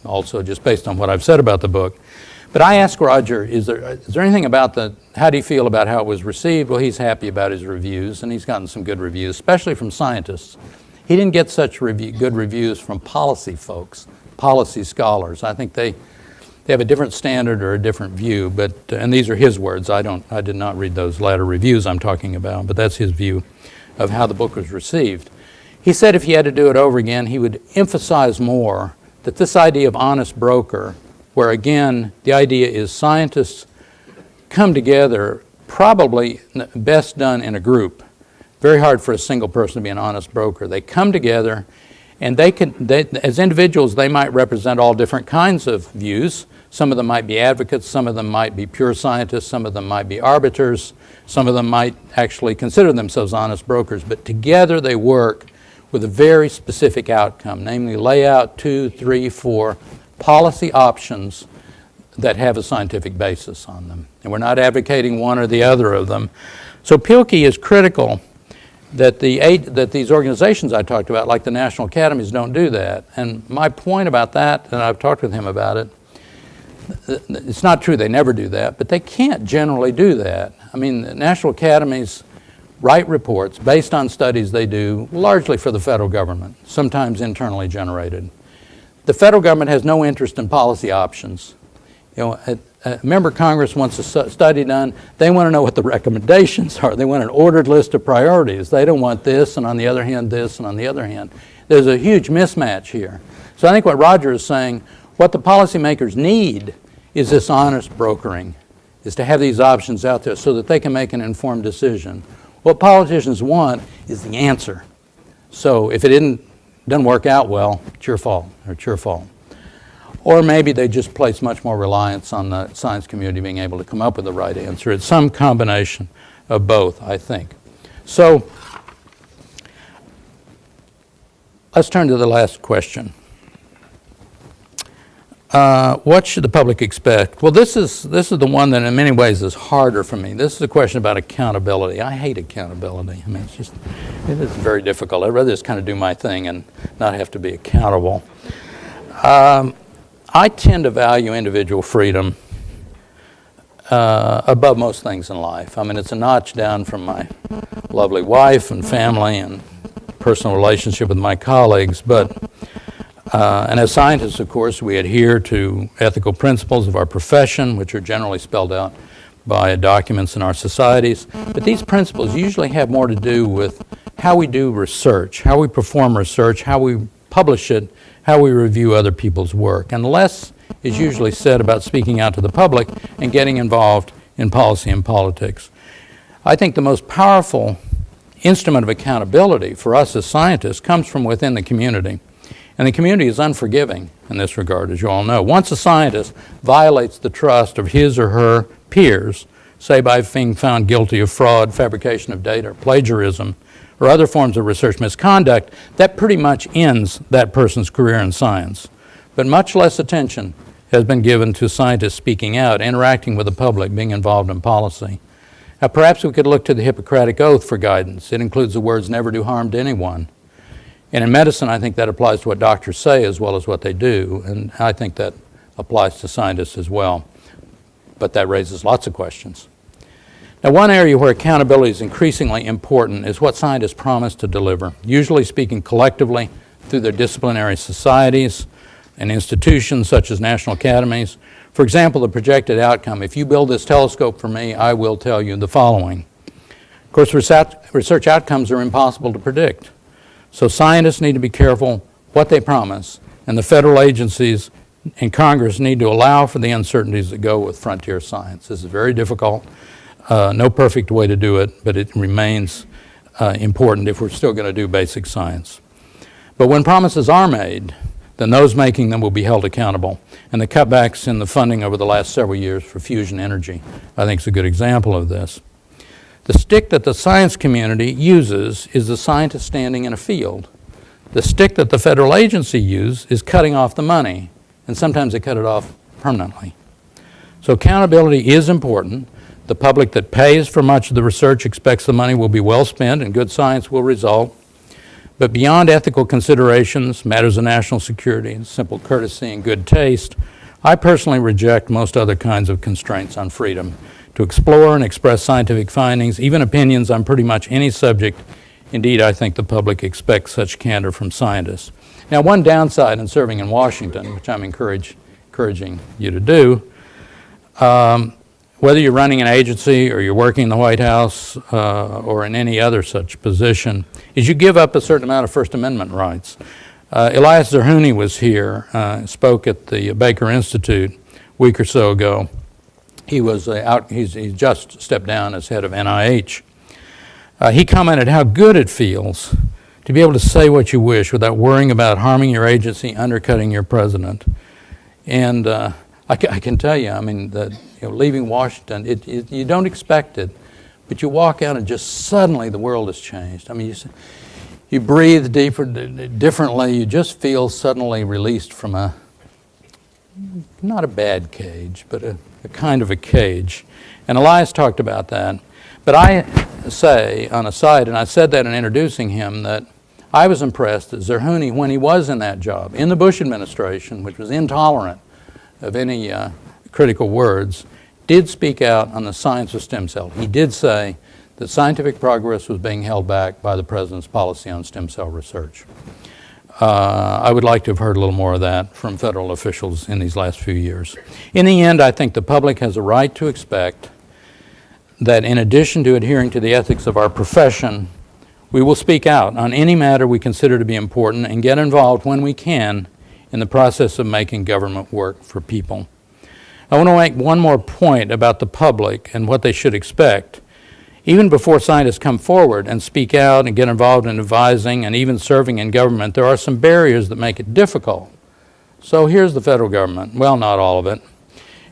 Speaker 3: also just based on what I've said about the book. But I asked Roger, is there anything about how do you feel about how it was received? Well, he's happy about his reviews, and he's gotten some good reviews, especially from scientists. He didn't get such good reviews from policy folks, policy scholars. I think they have a different standard or a different view, but and these are his words. I did not read those latter reviews I'm talking about, but that's his view of how the book was received. He said if he had to do it over again, he would emphasize more that this idea of honest broker, where again the idea is scientists come together, probably best done in a group. Very hard for a single person to be an honest broker. They come together, and as individuals, they might represent all different kinds of views. Some of them might be advocates, some of them might be pure scientists, some of them might be arbiters, some of them might actually consider themselves honest brokers, but together they work with a very specific outcome, namely lay out 2, 3, 4 policy options that have a scientific basis on them. And we're not advocating one or the other of them. So Pilke is critical that these organizations I talked about, like the national academies, don't do that. And my point about that, and I've talked with him about it, it's not true they never do that, but they can't generally do that. I mean, the national academies write reports based on studies they do largely for the federal government, sometimes internally generated. The federal government has no interest in policy options. You know, a member of Congress wants a study done. They want to know what the recommendations are. They want an ordered list of priorities. They don't want this, and on the other hand, this, and on the other hand. There's a huge mismatch here. So I think what Roger is saying, what the policymakers need is this honest brokering, is to have these options out there so that they can make an informed decision. What politicians want is the answer. So if it doesn't work out well, it's your fault, or it's your fault. Or maybe they just place much more reliance on the science community being able to come up with the right answer. It's some combination of both, I think. So let's turn to the last question. What should the public expect? Well, this is the one that in many ways is harder for me. This is a question about accountability. I hate accountability. I mean, it is very difficult. I'd rather just kind of do my thing and not have to be accountable. I tend to value individual freedom above most things in life. I mean, it's a notch down from my lovely wife and family and personal relationship with my colleagues, but and as scientists, of course, we adhere to ethical principles of our profession, which are generally spelled out by documents in our societies. But these principles usually have more to do with how we do research, how we perform research, how we publish it, how we review other people's work. And less is usually said about speaking out to the public and getting involved in policy and politics. I think the most powerful instrument of accountability for us as scientists comes from within the community. And the community is unforgiving in this regard, as you all know. Once a scientist violates the trust of his or her peers, say by being found guilty of fraud, fabrication of data, plagiarism, or other forms of research misconduct, that pretty much ends that person's career in science. But much less attention has been given to scientists speaking out, interacting with the public, being involved in policy. Now, perhaps we could look to the Hippocratic Oath for guidance. It includes the words, "never do harm to anyone." And in medicine, I think that applies to what doctors say as well as what they do, and I think that applies to scientists as well. But that raises lots of questions. Now, one area where accountability is increasingly important is what scientists promise to deliver, usually speaking collectively through their disciplinary societies and institutions such as national academies. For example, the projected outcome, if you build this telescope for me, I will tell you the following. Of course, research outcomes are impossible to predict. So scientists need to be careful what they promise, and the federal agencies and Congress need to allow for the uncertainties that go with frontier science. This is very difficult, no perfect way to do it, but it remains important if we're still going to do basic science. But when promises are made, then those making them will be held accountable. And the cutbacks in the funding over the last several years for fusion energy, I think, is a good example of this. The stick that the science community uses is the scientist standing in a field. The stick that the federal agency uses is cutting off the money, and sometimes they cut it off permanently. So accountability is important. The public that pays for much of the research expects the money will be well spent and good science will result. But beyond ethical considerations, matters of national security, and simple courtesy and good taste, I personally reject most other kinds of constraints on freedom to explore and express scientific findings, even opinions on pretty much any subject. Indeed, I think the public expects such candor from scientists. Now, one downside in serving in Washington, which I'm encouraging you to do, whether you're running an agency or you're working in the White House or in any other such position, is you give up a certain amount of First Amendment rights. Elias Zerhouni was here, spoke at the Baker Institute a week or so ago. He's just stepped down as head of NIH. He commented how good it feels to be able to say what you wish without worrying about harming your agency, undercutting your president. And I can tell you, I mean, leaving Washington, you don't expect it, but you walk out and just suddenly the world has changed. I mean, you breathe differently. You just feel suddenly released from not a bad cage, but a kind of a cage. And Elias talked about that. But I say, on a side, and I said that in introducing him, that I was impressed that Zerhouni, when he was in that job, in the Bush administration, which was intolerant of any critical words, did speak out on the science of stem cell. He did say that scientific progress was being held back by the president's policy on stem cell research. I would like to have heard a little more of that from federal officials in these last few years. In the end, I think the public has a right to expect that in addition to adhering to the ethics of our profession, we will speak out on any matter we consider to be important and get involved when we can in the process of making government work for people. I want to make one more point about the public and what they should expect. Even before scientists come forward and speak out and get involved in advising and even serving in government, there are some barriers that make it difficult. So here's the federal government. Well, not all of it.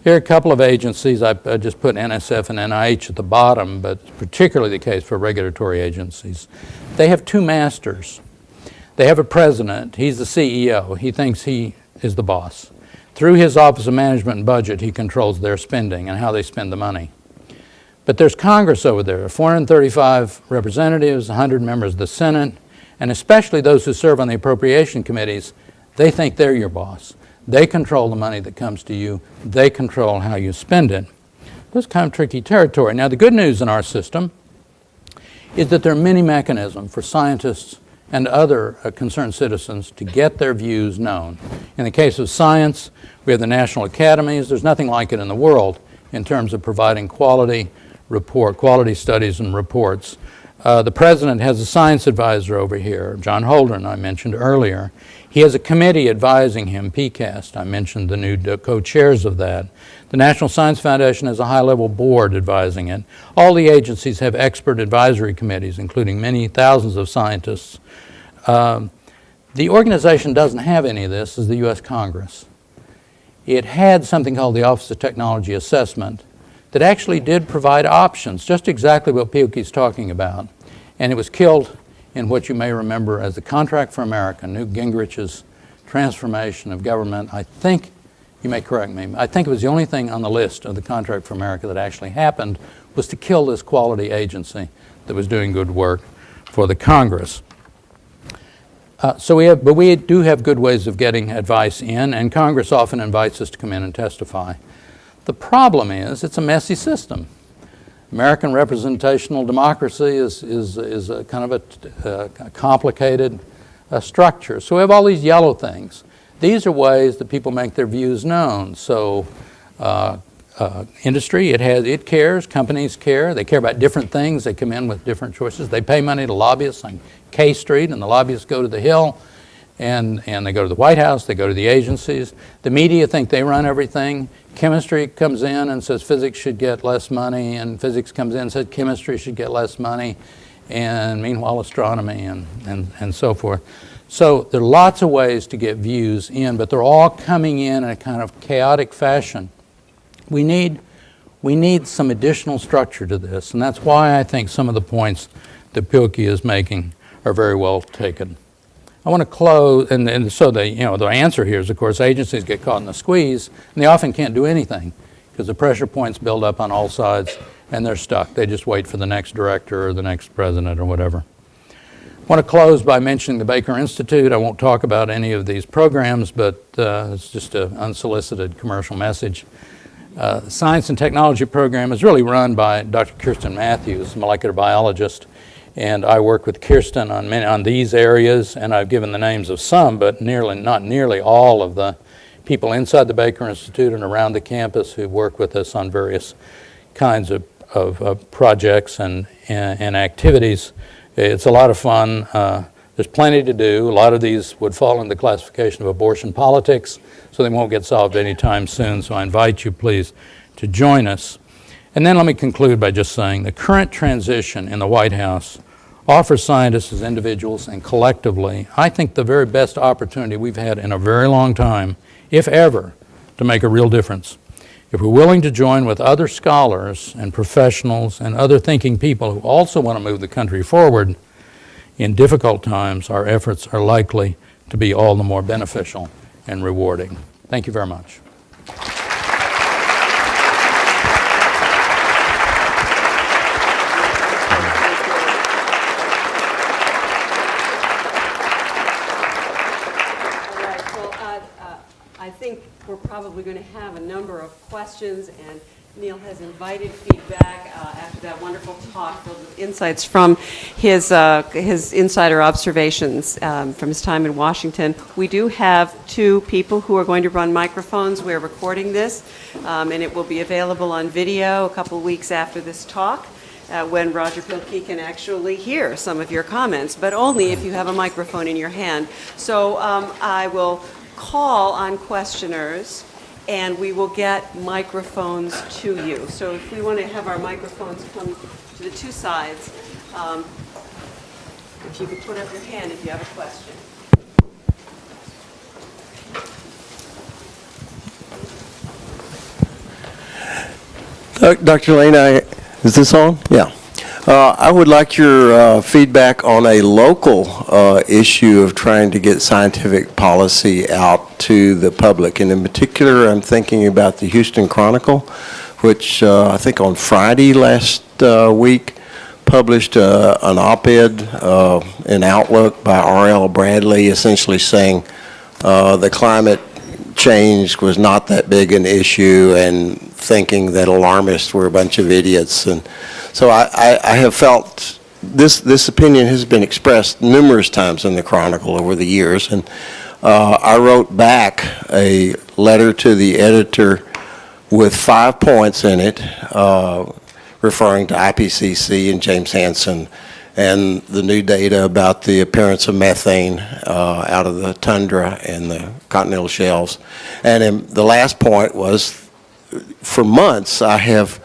Speaker 3: Here are a couple of agencies. I just put NSF and NIH at the bottom, but it's particularly the case for regulatory agencies. They have two masters. They have a president. He's the CEO. He thinks he is the boss. through his Office of Management and Budget, he controls their spending and how they spend the money. But there's Congress over there, 435 representatives, 100 members of the Senate, and especially those who serve on the appropriation committees. They think they're your boss. They control the money that comes to you. They control how you spend it. That's kind of tricky territory. Now, the good news in our system is that there are many mechanisms for scientists and other concerned citizens to get their views known. In the case of science, we have the national academies. There's nothing like it in the world in terms of providing quality studies and reports. The president has a science advisor over here, John Holdren, I mentioned earlier. He has a committee advising him, PCAST. I mentioned the new co-chairs of that. The National Science Foundation has a high-level board advising it. All the agencies have expert advisory committees, including many thousands of scientists. The organization doesn't have any of this, is the U.S. Congress. It had something called the Office of Technology Assessment that actually did provide options, just exactly what Pioki's talking about. And it was killed in what you may remember as the Contract for America, Newt Gingrich's transformation of government. I think, you may correct me, I think it was the only thing on the list of the Contract for America that actually happened was to kill this quality agency that was doing good work for the Congress. But we do have good ways of getting advice in, and Congress often invites us to come in and testify. The problem is it's a messy system. American representational democracy is a kind of a complicated structure. So we have all these yellow things. These are ways that people make their views known. So industry, it cares, companies care, they care about different things, they come in with different choices. They pay money to lobbyists on K Street, and the lobbyists go to the Hill, and they go to the White House, they go to the agencies. The media think they run everything. Chemistry comes in and says physics should get less money, and physics comes in and says chemistry should get less money, and meanwhile astronomy and so forth. So there are lots of ways to get views in, but they're all coming in a kind of chaotic fashion. We need some additional structure to this, and that's why I think some of the points that Pioki is making are very well taken. I want to close, and so the answer here is, of course, agencies get caught in the squeeze, and they often can't do anything because the pressure points build up on all sides, and they're stuck. They just wait for the next director or the next president or whatever. I want to close by mentioning the Baker Institute. I won't talk about any of these programs, but it's just an unsolicited commercial message. The Science and Technology program is really run by Dr. Kirsten Matthews, a molecular biologist, and I work with Kirsten on these areas, and I've given the names of some, but not nearly all of the people inside the Baker Institute and around the campus who work with us on various kinds of projects and activities. It's a lot of fun. There's plenty to do. A lot of these would fall in the classification of abortion politics, so they won't get solved anytime soon, so I invite you, please, to join us. And then let me conclude by just saying the current transition in the White House offers scientists as individuals and collectively, I think, the very best opportunity we've had in a very long time, if ever, to make a real difference. If we're willing to join with other scholars and professionals and other thinking people who also want to move the country forward, in difficult times, our efforts are likely to be all the more beneficial and rewarding. Thank you very much.
Speaker 2: I think we're probably going to have a number of questions, and Neal has invited feedback after that wonderful talk filled with insights from his insider observations from his time in Washington. We do have two people who are going to run microphones. We're recording this, and it will be available on video a couple weeks after this talk when Roger Pioki can actually hear some of your comments, but only if you have a microphone in your hand. So I will call on questioners, and we will get microphones to you. So if we want to have our microphones come to the two sides, if you could put up your hand if you have a question.
Speaker 4: Dr. Lane, is this on? Yeah. I would like your feedback on a local issue of trying to get scientific policy out to the public. And in particular, I'm thinking about the Houston Chronicle, which I think on Friday last week published an op-ed in Outlook by R.L. Bradley, essentially saying the climate change was not that big an issue and thinking that alarmists were a bunch of idiots. And so I have felt this opinion has been expressed numerous times in the Chronicle over the years, and I wrote back a letter to the editor with 5 points in it, referring to IPCC and James Hansen and the new data about the appearance of methane out of the tundra and the continental shelves. And the last point was, for months I have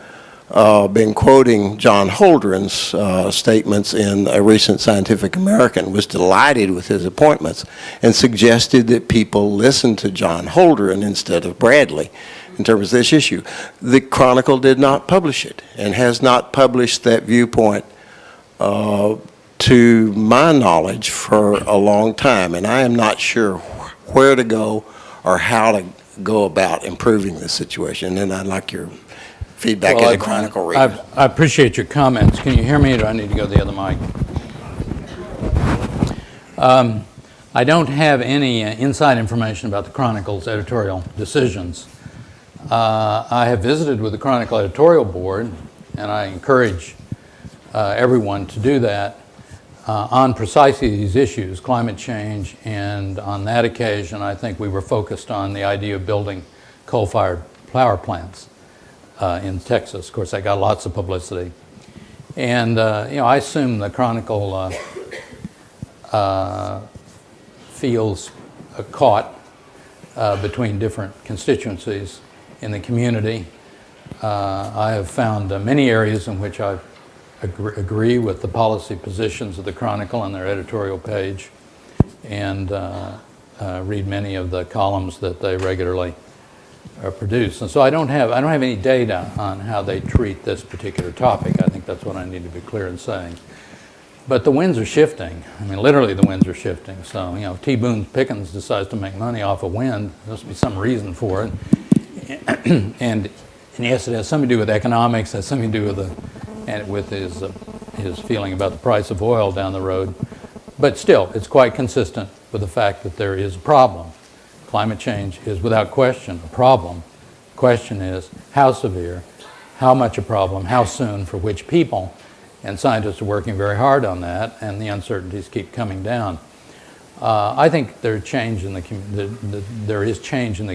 Speaker 4: been quoting John Holdren's statements in a recent Scientific American, was delighted with his appointments, and suggested that people listen to John Holdren instead of Bradley in terms of this issue. The Chronicle did not publish it and has not published that viewpoint to my knowledge for a long time, and I am not sure where to go or how to go about improving the situation. And I'd like your feedback as a Chronicle reader.
Speaker 3: I appreciate your comments. Can you hear me, or do I need to go to the other mic? I don't have any inside information about the Chronicle's editorial decisions. I have visited with the Chronicle editorial board, and I encourage everyone to do that on precisely these issues, climate change, and on that occasion I think we were focused on the idea of building coal-fired power plants in Texas. Of course, that got lots of publicity. And I assume the Chronicle feels caught between different constituencies in the community. I have found many areas in which I agree with the policy positions of the Chronicle on their editorial page, and read many of the columns that they regularly produce. And so I don't have any data on how they treat this particular topic. I think that's what I need to be clear in saying. But the winds are shifting. I mean, literally the winds are shifting. So, if T. Boone Pickens decides to make money off of wind, there must be some reason for it. And yes, it has something to do with economics, has something to do with his feeling about the price of oil down the road. But still, it's quite consistent with the fact that there is a problem. Climate change is without question a problem. The question is how severe, how much a problem, how soon, for which people. And scientists are working very hard on that, and the uncertainties keep coming down. I think there is change in the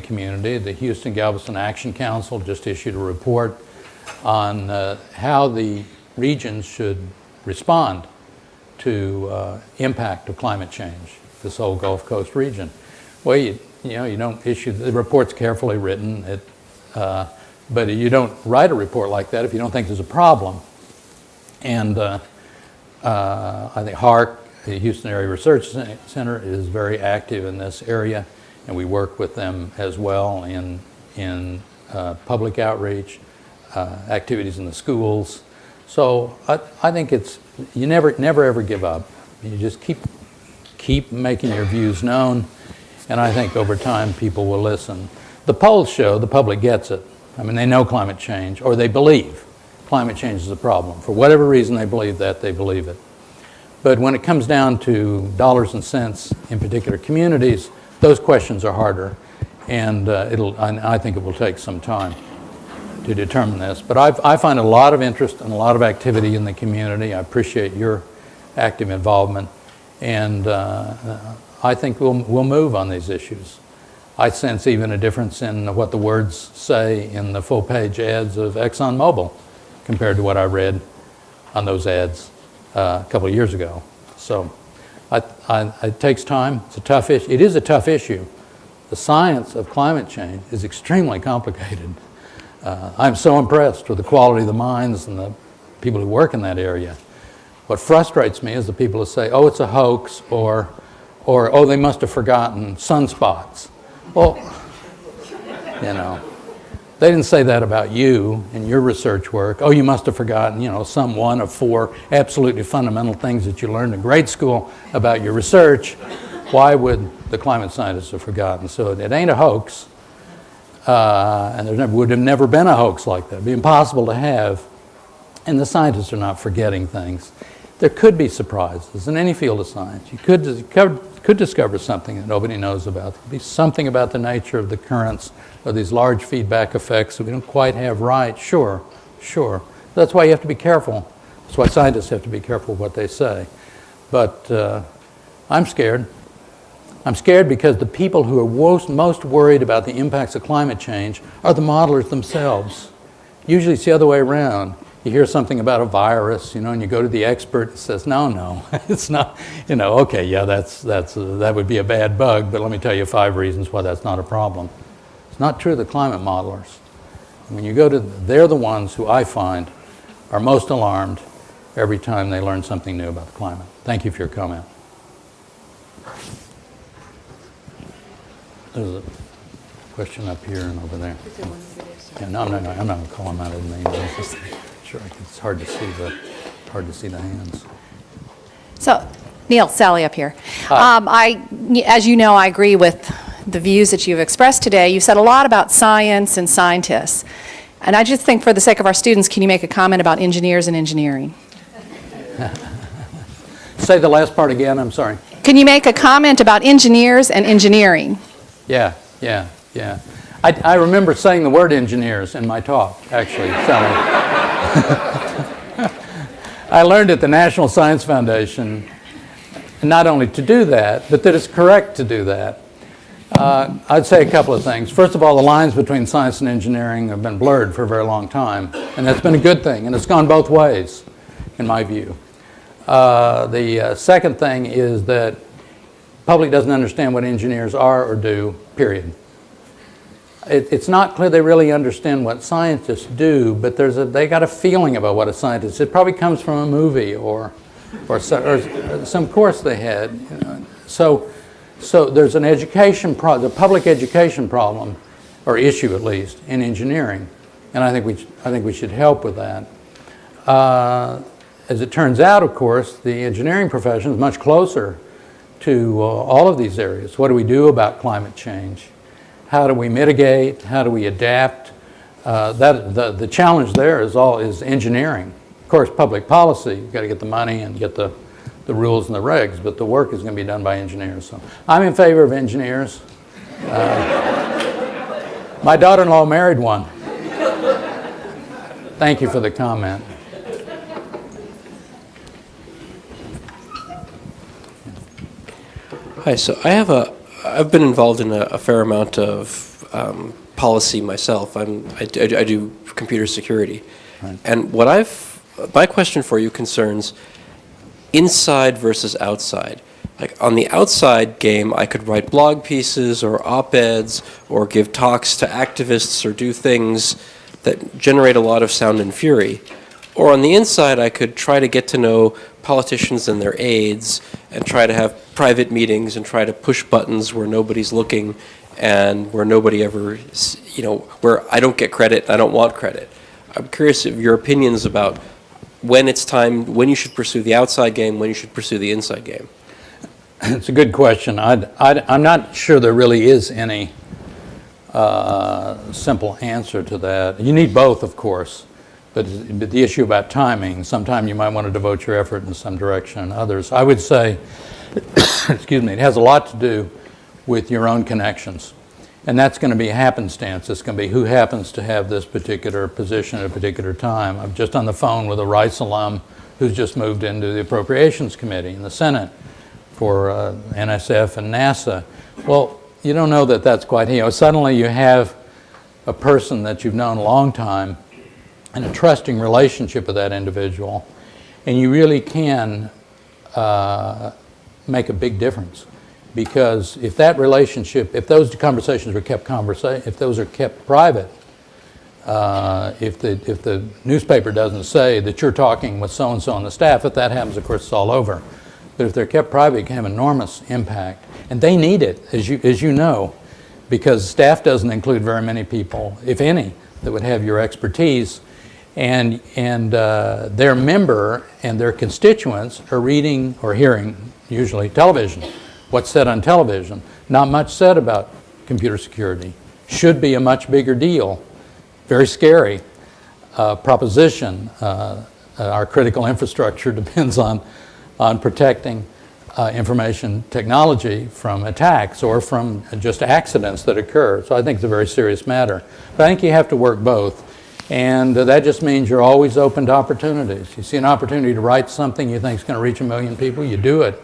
Speaker 3: community. The Houston Galveston Action Council just issued a report on how the regions should respond to impact of climate change, this whole Gulf Coast region. Well, you don't issue, the report's carefully written, but you don't write a report like that if you don't think there's a problem. And I think HARC, the Houston Area Research Center, is very active in this area, and we work with them as well in public outreach, activities in the schools. So I think you never ever give up. You just keep making your views known, and I think over time people will listen. The polls show the public gets it. I mean, they know climate change, or they believe climate change is a problem. For whatever reason they believe that, they believe it. But when it comes down to dollars and cents in particular communities, those questions are harder, and I think it will take some time to determine this. But I find a lot of interest and a lot of activity in the community. I appreciate your active involvement, and I think we'll move on these issues. I sense even a difference in what the words say in the full-page ads of ExxonMobil compared to what I read on those ads a couple of years ago. So it takes time. It's a tough issue. It is a tough issue. The science of climate change is extremely complicated. I'm so impressed with the quality of the minds and the people who work in that area. What frustrates me is the people who say, oh, it's a hoax, or oh, they must have forgotten sunspots. Well, they didn't say that about you and your research work. Oh, you must have forgotten, some one of 4 absolutely fundamental things that you learned in grade school about your research. why would the climate scientists have forgotten? So it ain't a hoax, and there would have never been a hoax like that. It would be impossible to have, and the scientists are not forgetting things. There could be surprises in any field of science. You could discover something that nobody knows about. There could be something about the nature of the currents or these large feedback effects that we don't quite have right. Sure. That's why you have to be careful. That's why scientists have to be careful what they say. But I'm scared. I'm scared because the people who are most worried about the impacts of climate change are the modelers themselves. Usually it's the other way around. You hear something about a virus, and you go to the expert and says, no, it's not, okay, yeah, that would be a bad bug, but let me tell you 5 reasons why that's not a problem. It's not true of the climate modelers. When you go to, they're the ones who I find are most alarmed every time they learn something new about the climate. Thank you for your comment. There's a question up here and over there. Yeah, no, I'm not going to call them out of the name. Sure, it's hard to see the hands.
Speaker 5: So, Neal, Sally up here. As you know, I agree with the views that you've expressed today. You've said a lot about science and scientists. And I just think for the sake of our students, can you make a comment about engineers and engineering?
Speaker 3: Say the last part again, I'm sorry.
Speaker 5: Can you make a comment about engineers and engineering?
Speaker 3: Yeah. I remember saying the word engineers in my talk, actually, Sally. I learned at the National Science Foundation not only to do that, but that it's correct to do that. I'd say a couple of things. First of all, the lines between science and engineering have been blurred for a very long time, and that's been a good thing, and it's gone both ways, in my view. The second thing is that the public doesn't understand what engineers are or do, period. It's not clear they really understand what scientists do, but they got a feeling about what a scientist is. It probably comes from a movie or some course they had. So there's an the public education problem, or issue at least, in engineering, and I think we should help with that. As it turns out, of course, the engineering profession is much closer to all of these areas. What do we do about climate change? How do we mitigate? How do we adapt? The challenge there is engineering. Of course, public policy, you've got to get the money and get the rules and the regs, but the work is going to be done by engineers. So I'm in favor of engineers. My daughter-in-law married one. Thank you for the comment.
Speaker 6: Hi, so I've been involved in a fair amount of policy myself. I do computer security.
Speaker 3: Right.
Speaker 6: And my question for you concerns inside versus outside. Like on the outside game, I could write blog pieces or op-eds or give talks to activists or do things that generate a lot of sound and fury. Or on the inside, I could try to get to know politicians and their aides and try to have private meetings and try to push buttons where nobody's looking and where nobody ever, where I don't get credit, I don't want credit. I'm curious of your opinions about when you should pursue the outside game, when you should pursue the inside game.
Speaker 3: It's a good question. I'm not sure there really is any simple answer to that. You need both, of course. But the issue about timing, sometimes you might want to devote your effort in some direction and others. I would say, excuse me, it has a lot to do with your own connections. And that's going to be happenstance. It's going to be who happens to have this particular position at a particular time. I'm just on the phone with a Rice alum who's just moved into the Appropriations Committee in the Senate for NSF and NASA. Well, you don't know that that's quite, suddenly you have a person that you've known a long time and a trusting relationship with that individual, and you really can make a big difference. Because if that relationship, if those conversations were kept if those are kept private, if the newspaper doesn't say that you're talking with so-and-so on the staff, if that happens, of course, it's all over. But if they're kept private, it can have enormous impact. And they need it, as you know, because staff doesn't include very many people, if any, that would have your expertise. And their member and their constituents are reading or hearing, usually television, what's said on television, not much said about computer security. Should be a much bigger deal. Very scary proposition. Our critical infrastructure depends on protecting information technology from attacks or from just accidents that occur. So I think it's a very serious matter. But I think you have to work both. And that just means you're always open to opportunities. You see an opportunity to write something you think is going to reach 1 million people, you do it.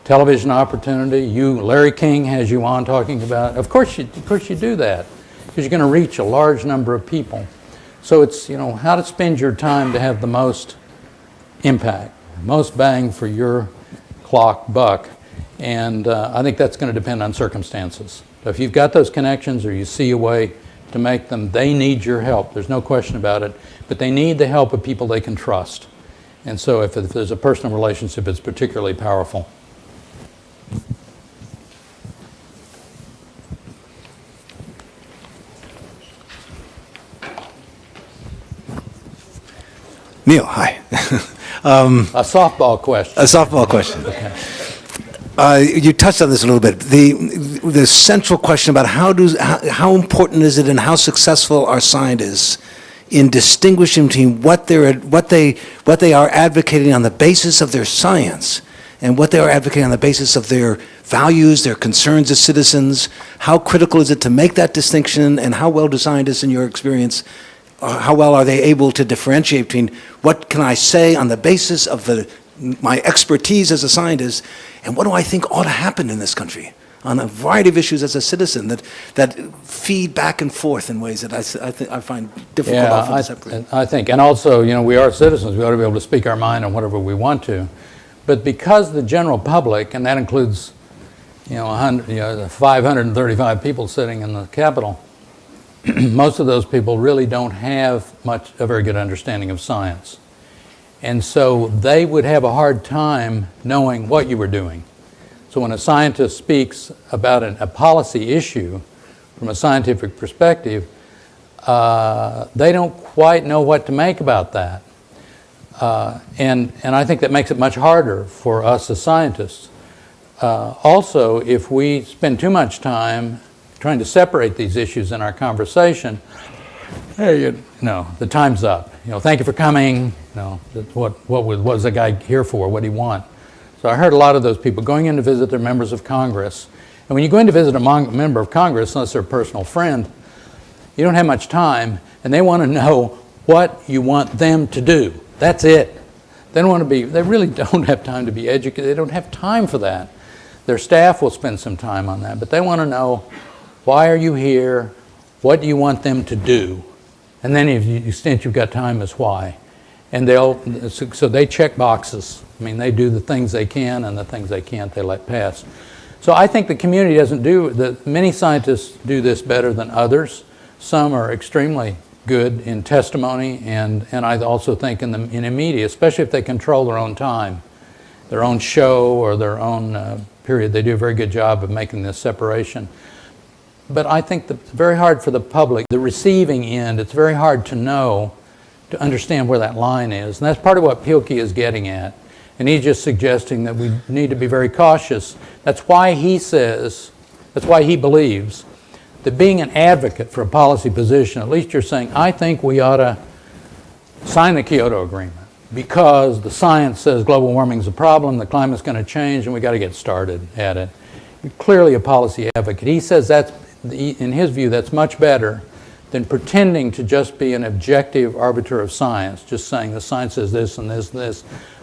Speaker 3: Television opportunity, Larry King has you on talking about, of course you do that, because you're going to reach a large number of people. So it's, how to spend your time to have the most impact, most bang for your clock buck. And I think that's going to depend on circumstances. So if you've got those connections or you see a way to make them, they need your help. There's no question about it. But they need the help of people they can trust. And so if there's a personal relationship, it's particularly powerful.
Speaker 7: Neal, hi.
Speaker 3: A softball question.
Speaker 7: A softball question.
Speaker 3: Okay.
Speaker 7: You touched on this a little bit. The central question about how important is it and how successful are scientists in distinguishing between what they are advocating on the basis of their science and what they are advocating on the basis of their values, their concerns as citizens. How critical is it to make that distinction, and how well do scientists, in your experience, how well are they able to differentiate between what can I say on the basis of my expertise as a scientist, and what do I think ought to happen in this country on a variety of issues as a citizen that feed back and forth in ways that I find difficult often to separate.
Speaker 3: I think, and also, we are citizens. We ought to be able to speak our mind on whatever we want to. But because the general public, and that includes, 535 people sitting in the Capitol, most of those people really don't have a very good understanding of science. And so they would have a hard time knowing what you were doing. So when a scientist speaks about a policy issue from a scientific perspective, they don't quite know what to make about that. And I think that makes it much harder for us as scientists. Also, if we spend too much time trying to separate these issues in our conversation, hey, the time's up. Thank you for coming. What was the guy here for? What did he want? So I heard a lot of those people going in to visit their members of Congress. And when you go in to visit a member of Congress, unless they're a personal friend, you don't have much time, and they want to know what you want them to do. That's it. They really don't have time to be educated. They don't have time for that. Their staff will spend some time on that, but they want to know, why are you here? What do you want them to do? And then if the extent you've got time is why. And so they check boxes. They do the things they can, and the things they can't, they let pass. So I think the community many scientists do this better than others. Some are extremely good in testimony, and I also think in the media, especially if they control their own time, their own show or their own period, they do a very good job of making this separation. But I think it's very hard for the public, the receiving end, it's very hard to understand where that line is. And that's part of what Pilkey is getting at. And he's just suggesting that we need to be very cautious. That's why he believes that being an advocate for a policy position, at least you're saying, I think we ought to sign the Kyoto Agreement because the science says global warming is a problem, the climate's going to change, and we got to get started at it. You're clearly a policy advocate. He says in his view, that's much better than pretending to just be an objective arbiter of science, just saying the science says this and this and this,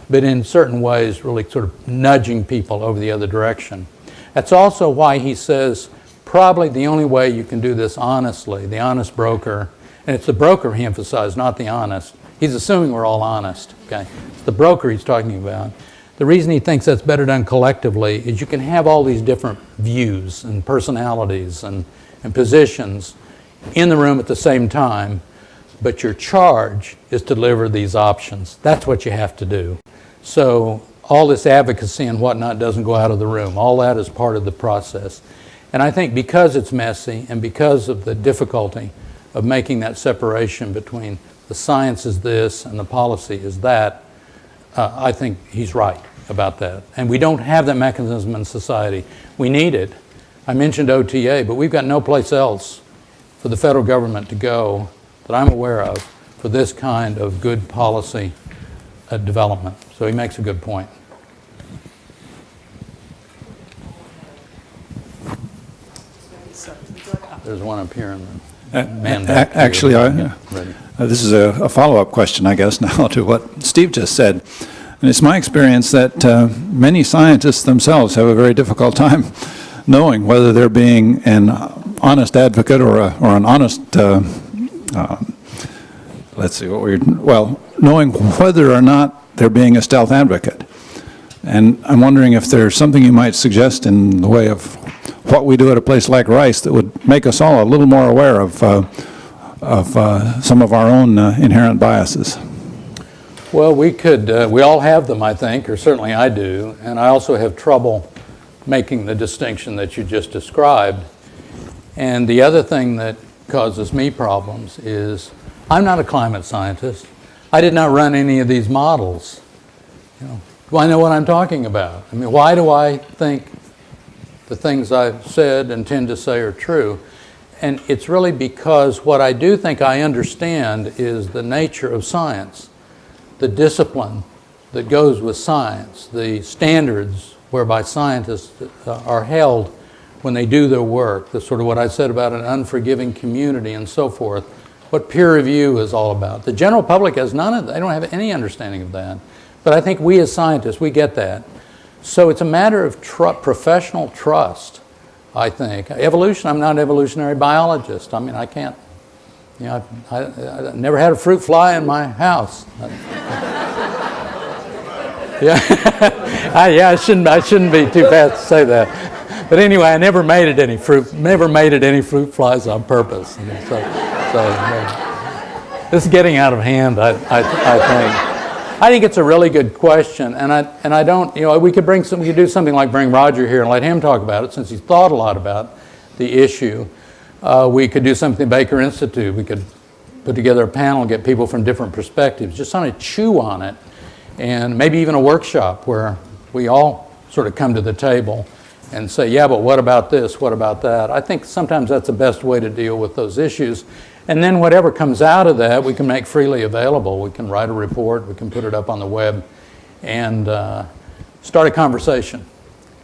Speaker 3: but in certain ways really sort of nudging people over the other direction. That's also why he says probably the only way you can do this honestly, the honest broker, and it's the broker he emphasized, not the honest. He's assuming we're all honest, okay? It's the broker he's talking about. The reason he thinks that's better done collectively is you can have all these different views and personalities and positions in the room at the same time, but your charge is to deliver these options. That's what you have to do. So all this advocacy and whatnot doesn't go out of the room. All that is part of the process. And I think because it's messy and because of the difficulty of making that separation between the science is this and the policy is that, I think he's right. about that. And we don't have that mechanism in society. We need it. I mentioned OTA, but we've got no place else for the federal government to go that I'm aware of for this kind of good policy development. So he makes a good point. There's one up here in the man back here.
Speaker 8: Actually,
Speaker 3: Ready.
Speaker 8: this is a follow-up question, I guess, now to what Steve just said. And it's my experience that many scientists themselves have a very difficult time knowing whether they're being an honest advocate or an honest, let's see, knowing whether or not they're being a stealth advocate. And I'm wondering if there's something you might suggest in the way of what we do at a place like Rice that would make us all a little more aware of some of our own inherent biases.
Speaker 3: Well, we all have them, I think, or certainly I do, and I also have trouble making the distinction that you just described. And the other thing that causes me problems is I'm not a climate scientist. I did not run any of these models. Do I know what I'm talking about? I mean, why do I think the things I've said and tend to say are true? And it's really because what I do think I understand is the nature of science, the discipline that goes with science, the standards whereby scientists are held when they do their work, the sort of what I said about an unforgiving community and so forth, what peer review is all about. The general public has none of that. They don't have any understanding of that. But I think we as scientists, we get that. So it's a matter of professional trust, I think. Evolution, I'm not an evolutionary biologist. I mean, I can't, I never had a fruit fly in my house. I shouldn't be too fast to say that. But anyway, I never mated any fruit fruit flies on purpose. So this is getting out of hand, I think. I think it's a really good question, and I don't, we could do something like bring Roger here and let him talk about it, since he's thought a lot about the issue. We could do something at Baker Institute. We could put together a panel and get people from different perspectives, just kind of chew on it, and maybe even a workshop where we all sort of come to the table and say, yeah, but what about this? What about that? I think sometimes that's the best way to deal with those issues. And then whatever comes out of that, we can make freely available. We can write a report, we can put it up on the web, and start a conversation,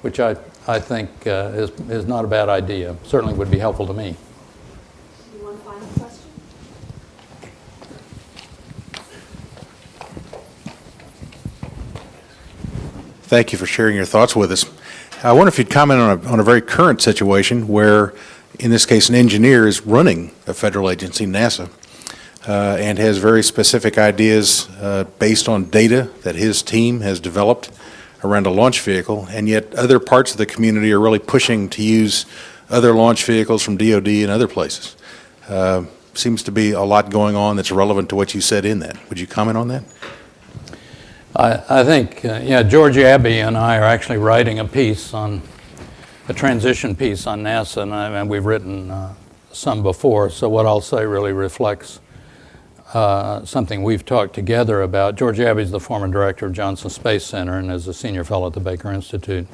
Speaker 3: which I think is not a bad idea. Certainly would be helpful to me.
Speaker 9: One final question?
Speaker 10: Thank you for sharing your thoughts with us. I wonder if you'd comment on a very current situation where, in this case, an engineer is running a federal agency, NASA, and has very specific ideas based on data that his team has developed around a launch vehicle, and yet other parts of the community are really pushing to use other launch vehicles from DOD and other places. Seems to be a lot going on that's relevant to what you said in that. Would you comment on that?
Speaker 3: I think, George Abbey and I are actually writing a transition piece on NASA, and we've written some before, so what I'll say really reflects something we've talked together about. George Abbey is the former director of Johnson Space Center and is a senior fellow at the Baker Institute.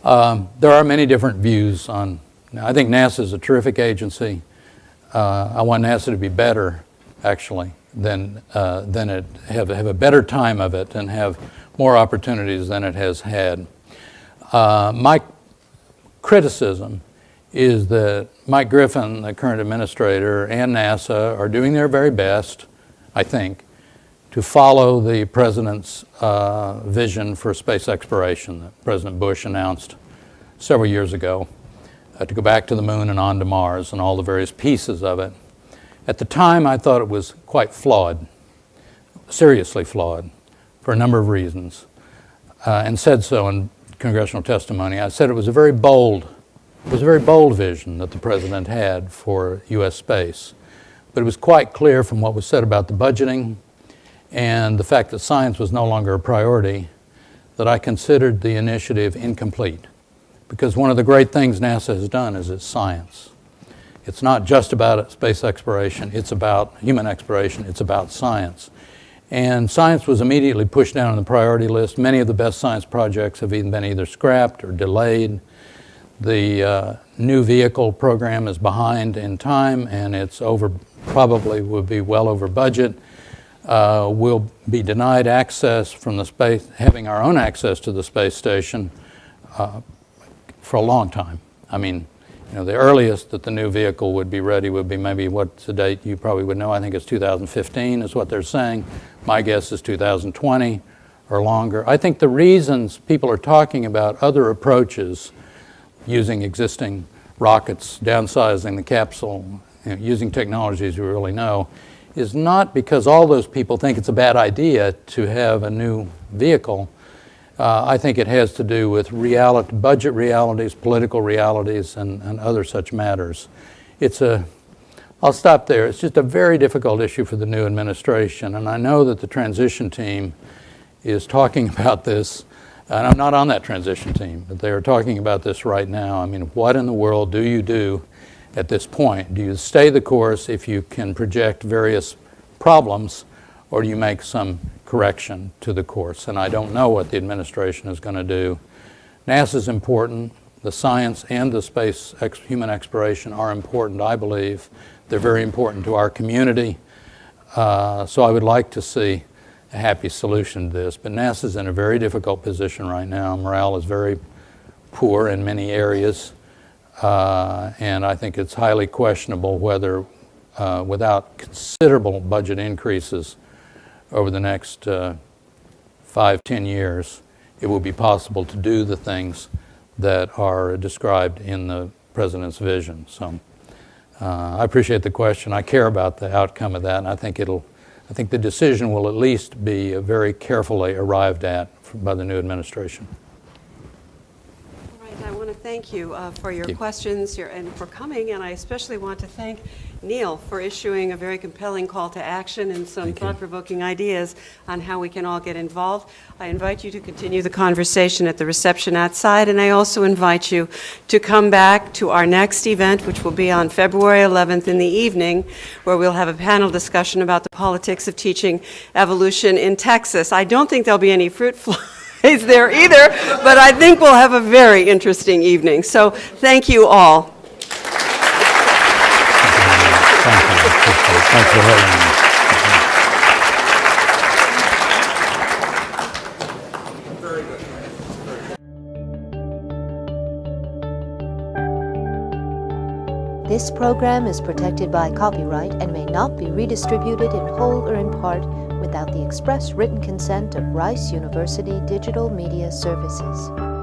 Speaker 3: There are many different views on, I think NASA is a terrific agency. I want NASA to be better, actually, than it, have a better time of it and have more opportunities than it has had. My criticism is that Mike Griffin, the current administrator, and NASA are doing their very best, I think, to follow the president's vision for space exploration that President Bush announced several years ago, to go back to the moon and on to Mars and all the various pieces of it. At the time, I thought it was quite flawed, seriously flawed, for a number of reasons, and said so in congressional testimony. I said it was a very bold vision that the president had for U.S. space, but it was quite clear from what was said about the budgeting and the fact that science was no longer a priority that I considered the initiative incomplete, because one of the great things NASA has done is its science. It's not just about space exploration, it's about human exploration, it's about science. And science was immediately pushed down on the priority list. Many of the best science projects have been either scrapped or delayed. The new vehicle program is behind in time, and it's probably will be well over budget. We'll be denied access from the space, having our own access to the space station for a long time. I mean, the earliest that the new vehicle would be ready would be maybe, what's the date you probably would know, I think it's 2015 is what they're saying. My guess is 2020 or longer. I think the reasons people are talking about other approaches, using existing rockets, downsizing the capsule, using technologies we really know, is not because all those people think it's a bad idea to have a new vehicle. I think it has to do with budget realities, political realities, and other such matters. I'll stop there. It's just a very difficult issue for the new administration, and I know that the transition team is talking about this, and I'm not on that transition team, but they are talking about this right now. I mean, what in the world do you do at this point? Do you stay the course if you can project various problems, or do you make some correction to the course? And I don't know what the administration is going to do. NASA's important. The science and the space human exploration are important, I believe. They're very important to our community. So I would like to see a happy solution to this. But NASA's in a very difficult position right now. Morale is very poor in many areas. And I think it's highly questionable whether, without considerable budget increases over the next 5-10 years, it will be possible to do the things that are described in the President's vision. So I appreciate the question. I care about the outcome of that, and I think the decision will at least be very carefully arrived at by the new administration.
Speaker 2: I want to thank you for your questions and for coming, and I especially want to thank Neal for issuing a very compelling call to action and some thought-provoking ideas on how we can all get involved. I invite you to continue the conversation at the reception outside, and I also invite you to come back to our next event, which will be on February 11th in the evening, where we'll have a panel discussion about the politics of teaching evolution in Texas. I don't think there'll be any fruit flies there either, but I think we'll have a very interesting evening. So thank you all.
Speaker 3: Thanks for having me.
Speaker 1: This program is protected by copyright and may not be redistributed in whole or in part without the express written consent of Rice University Digital Media Services.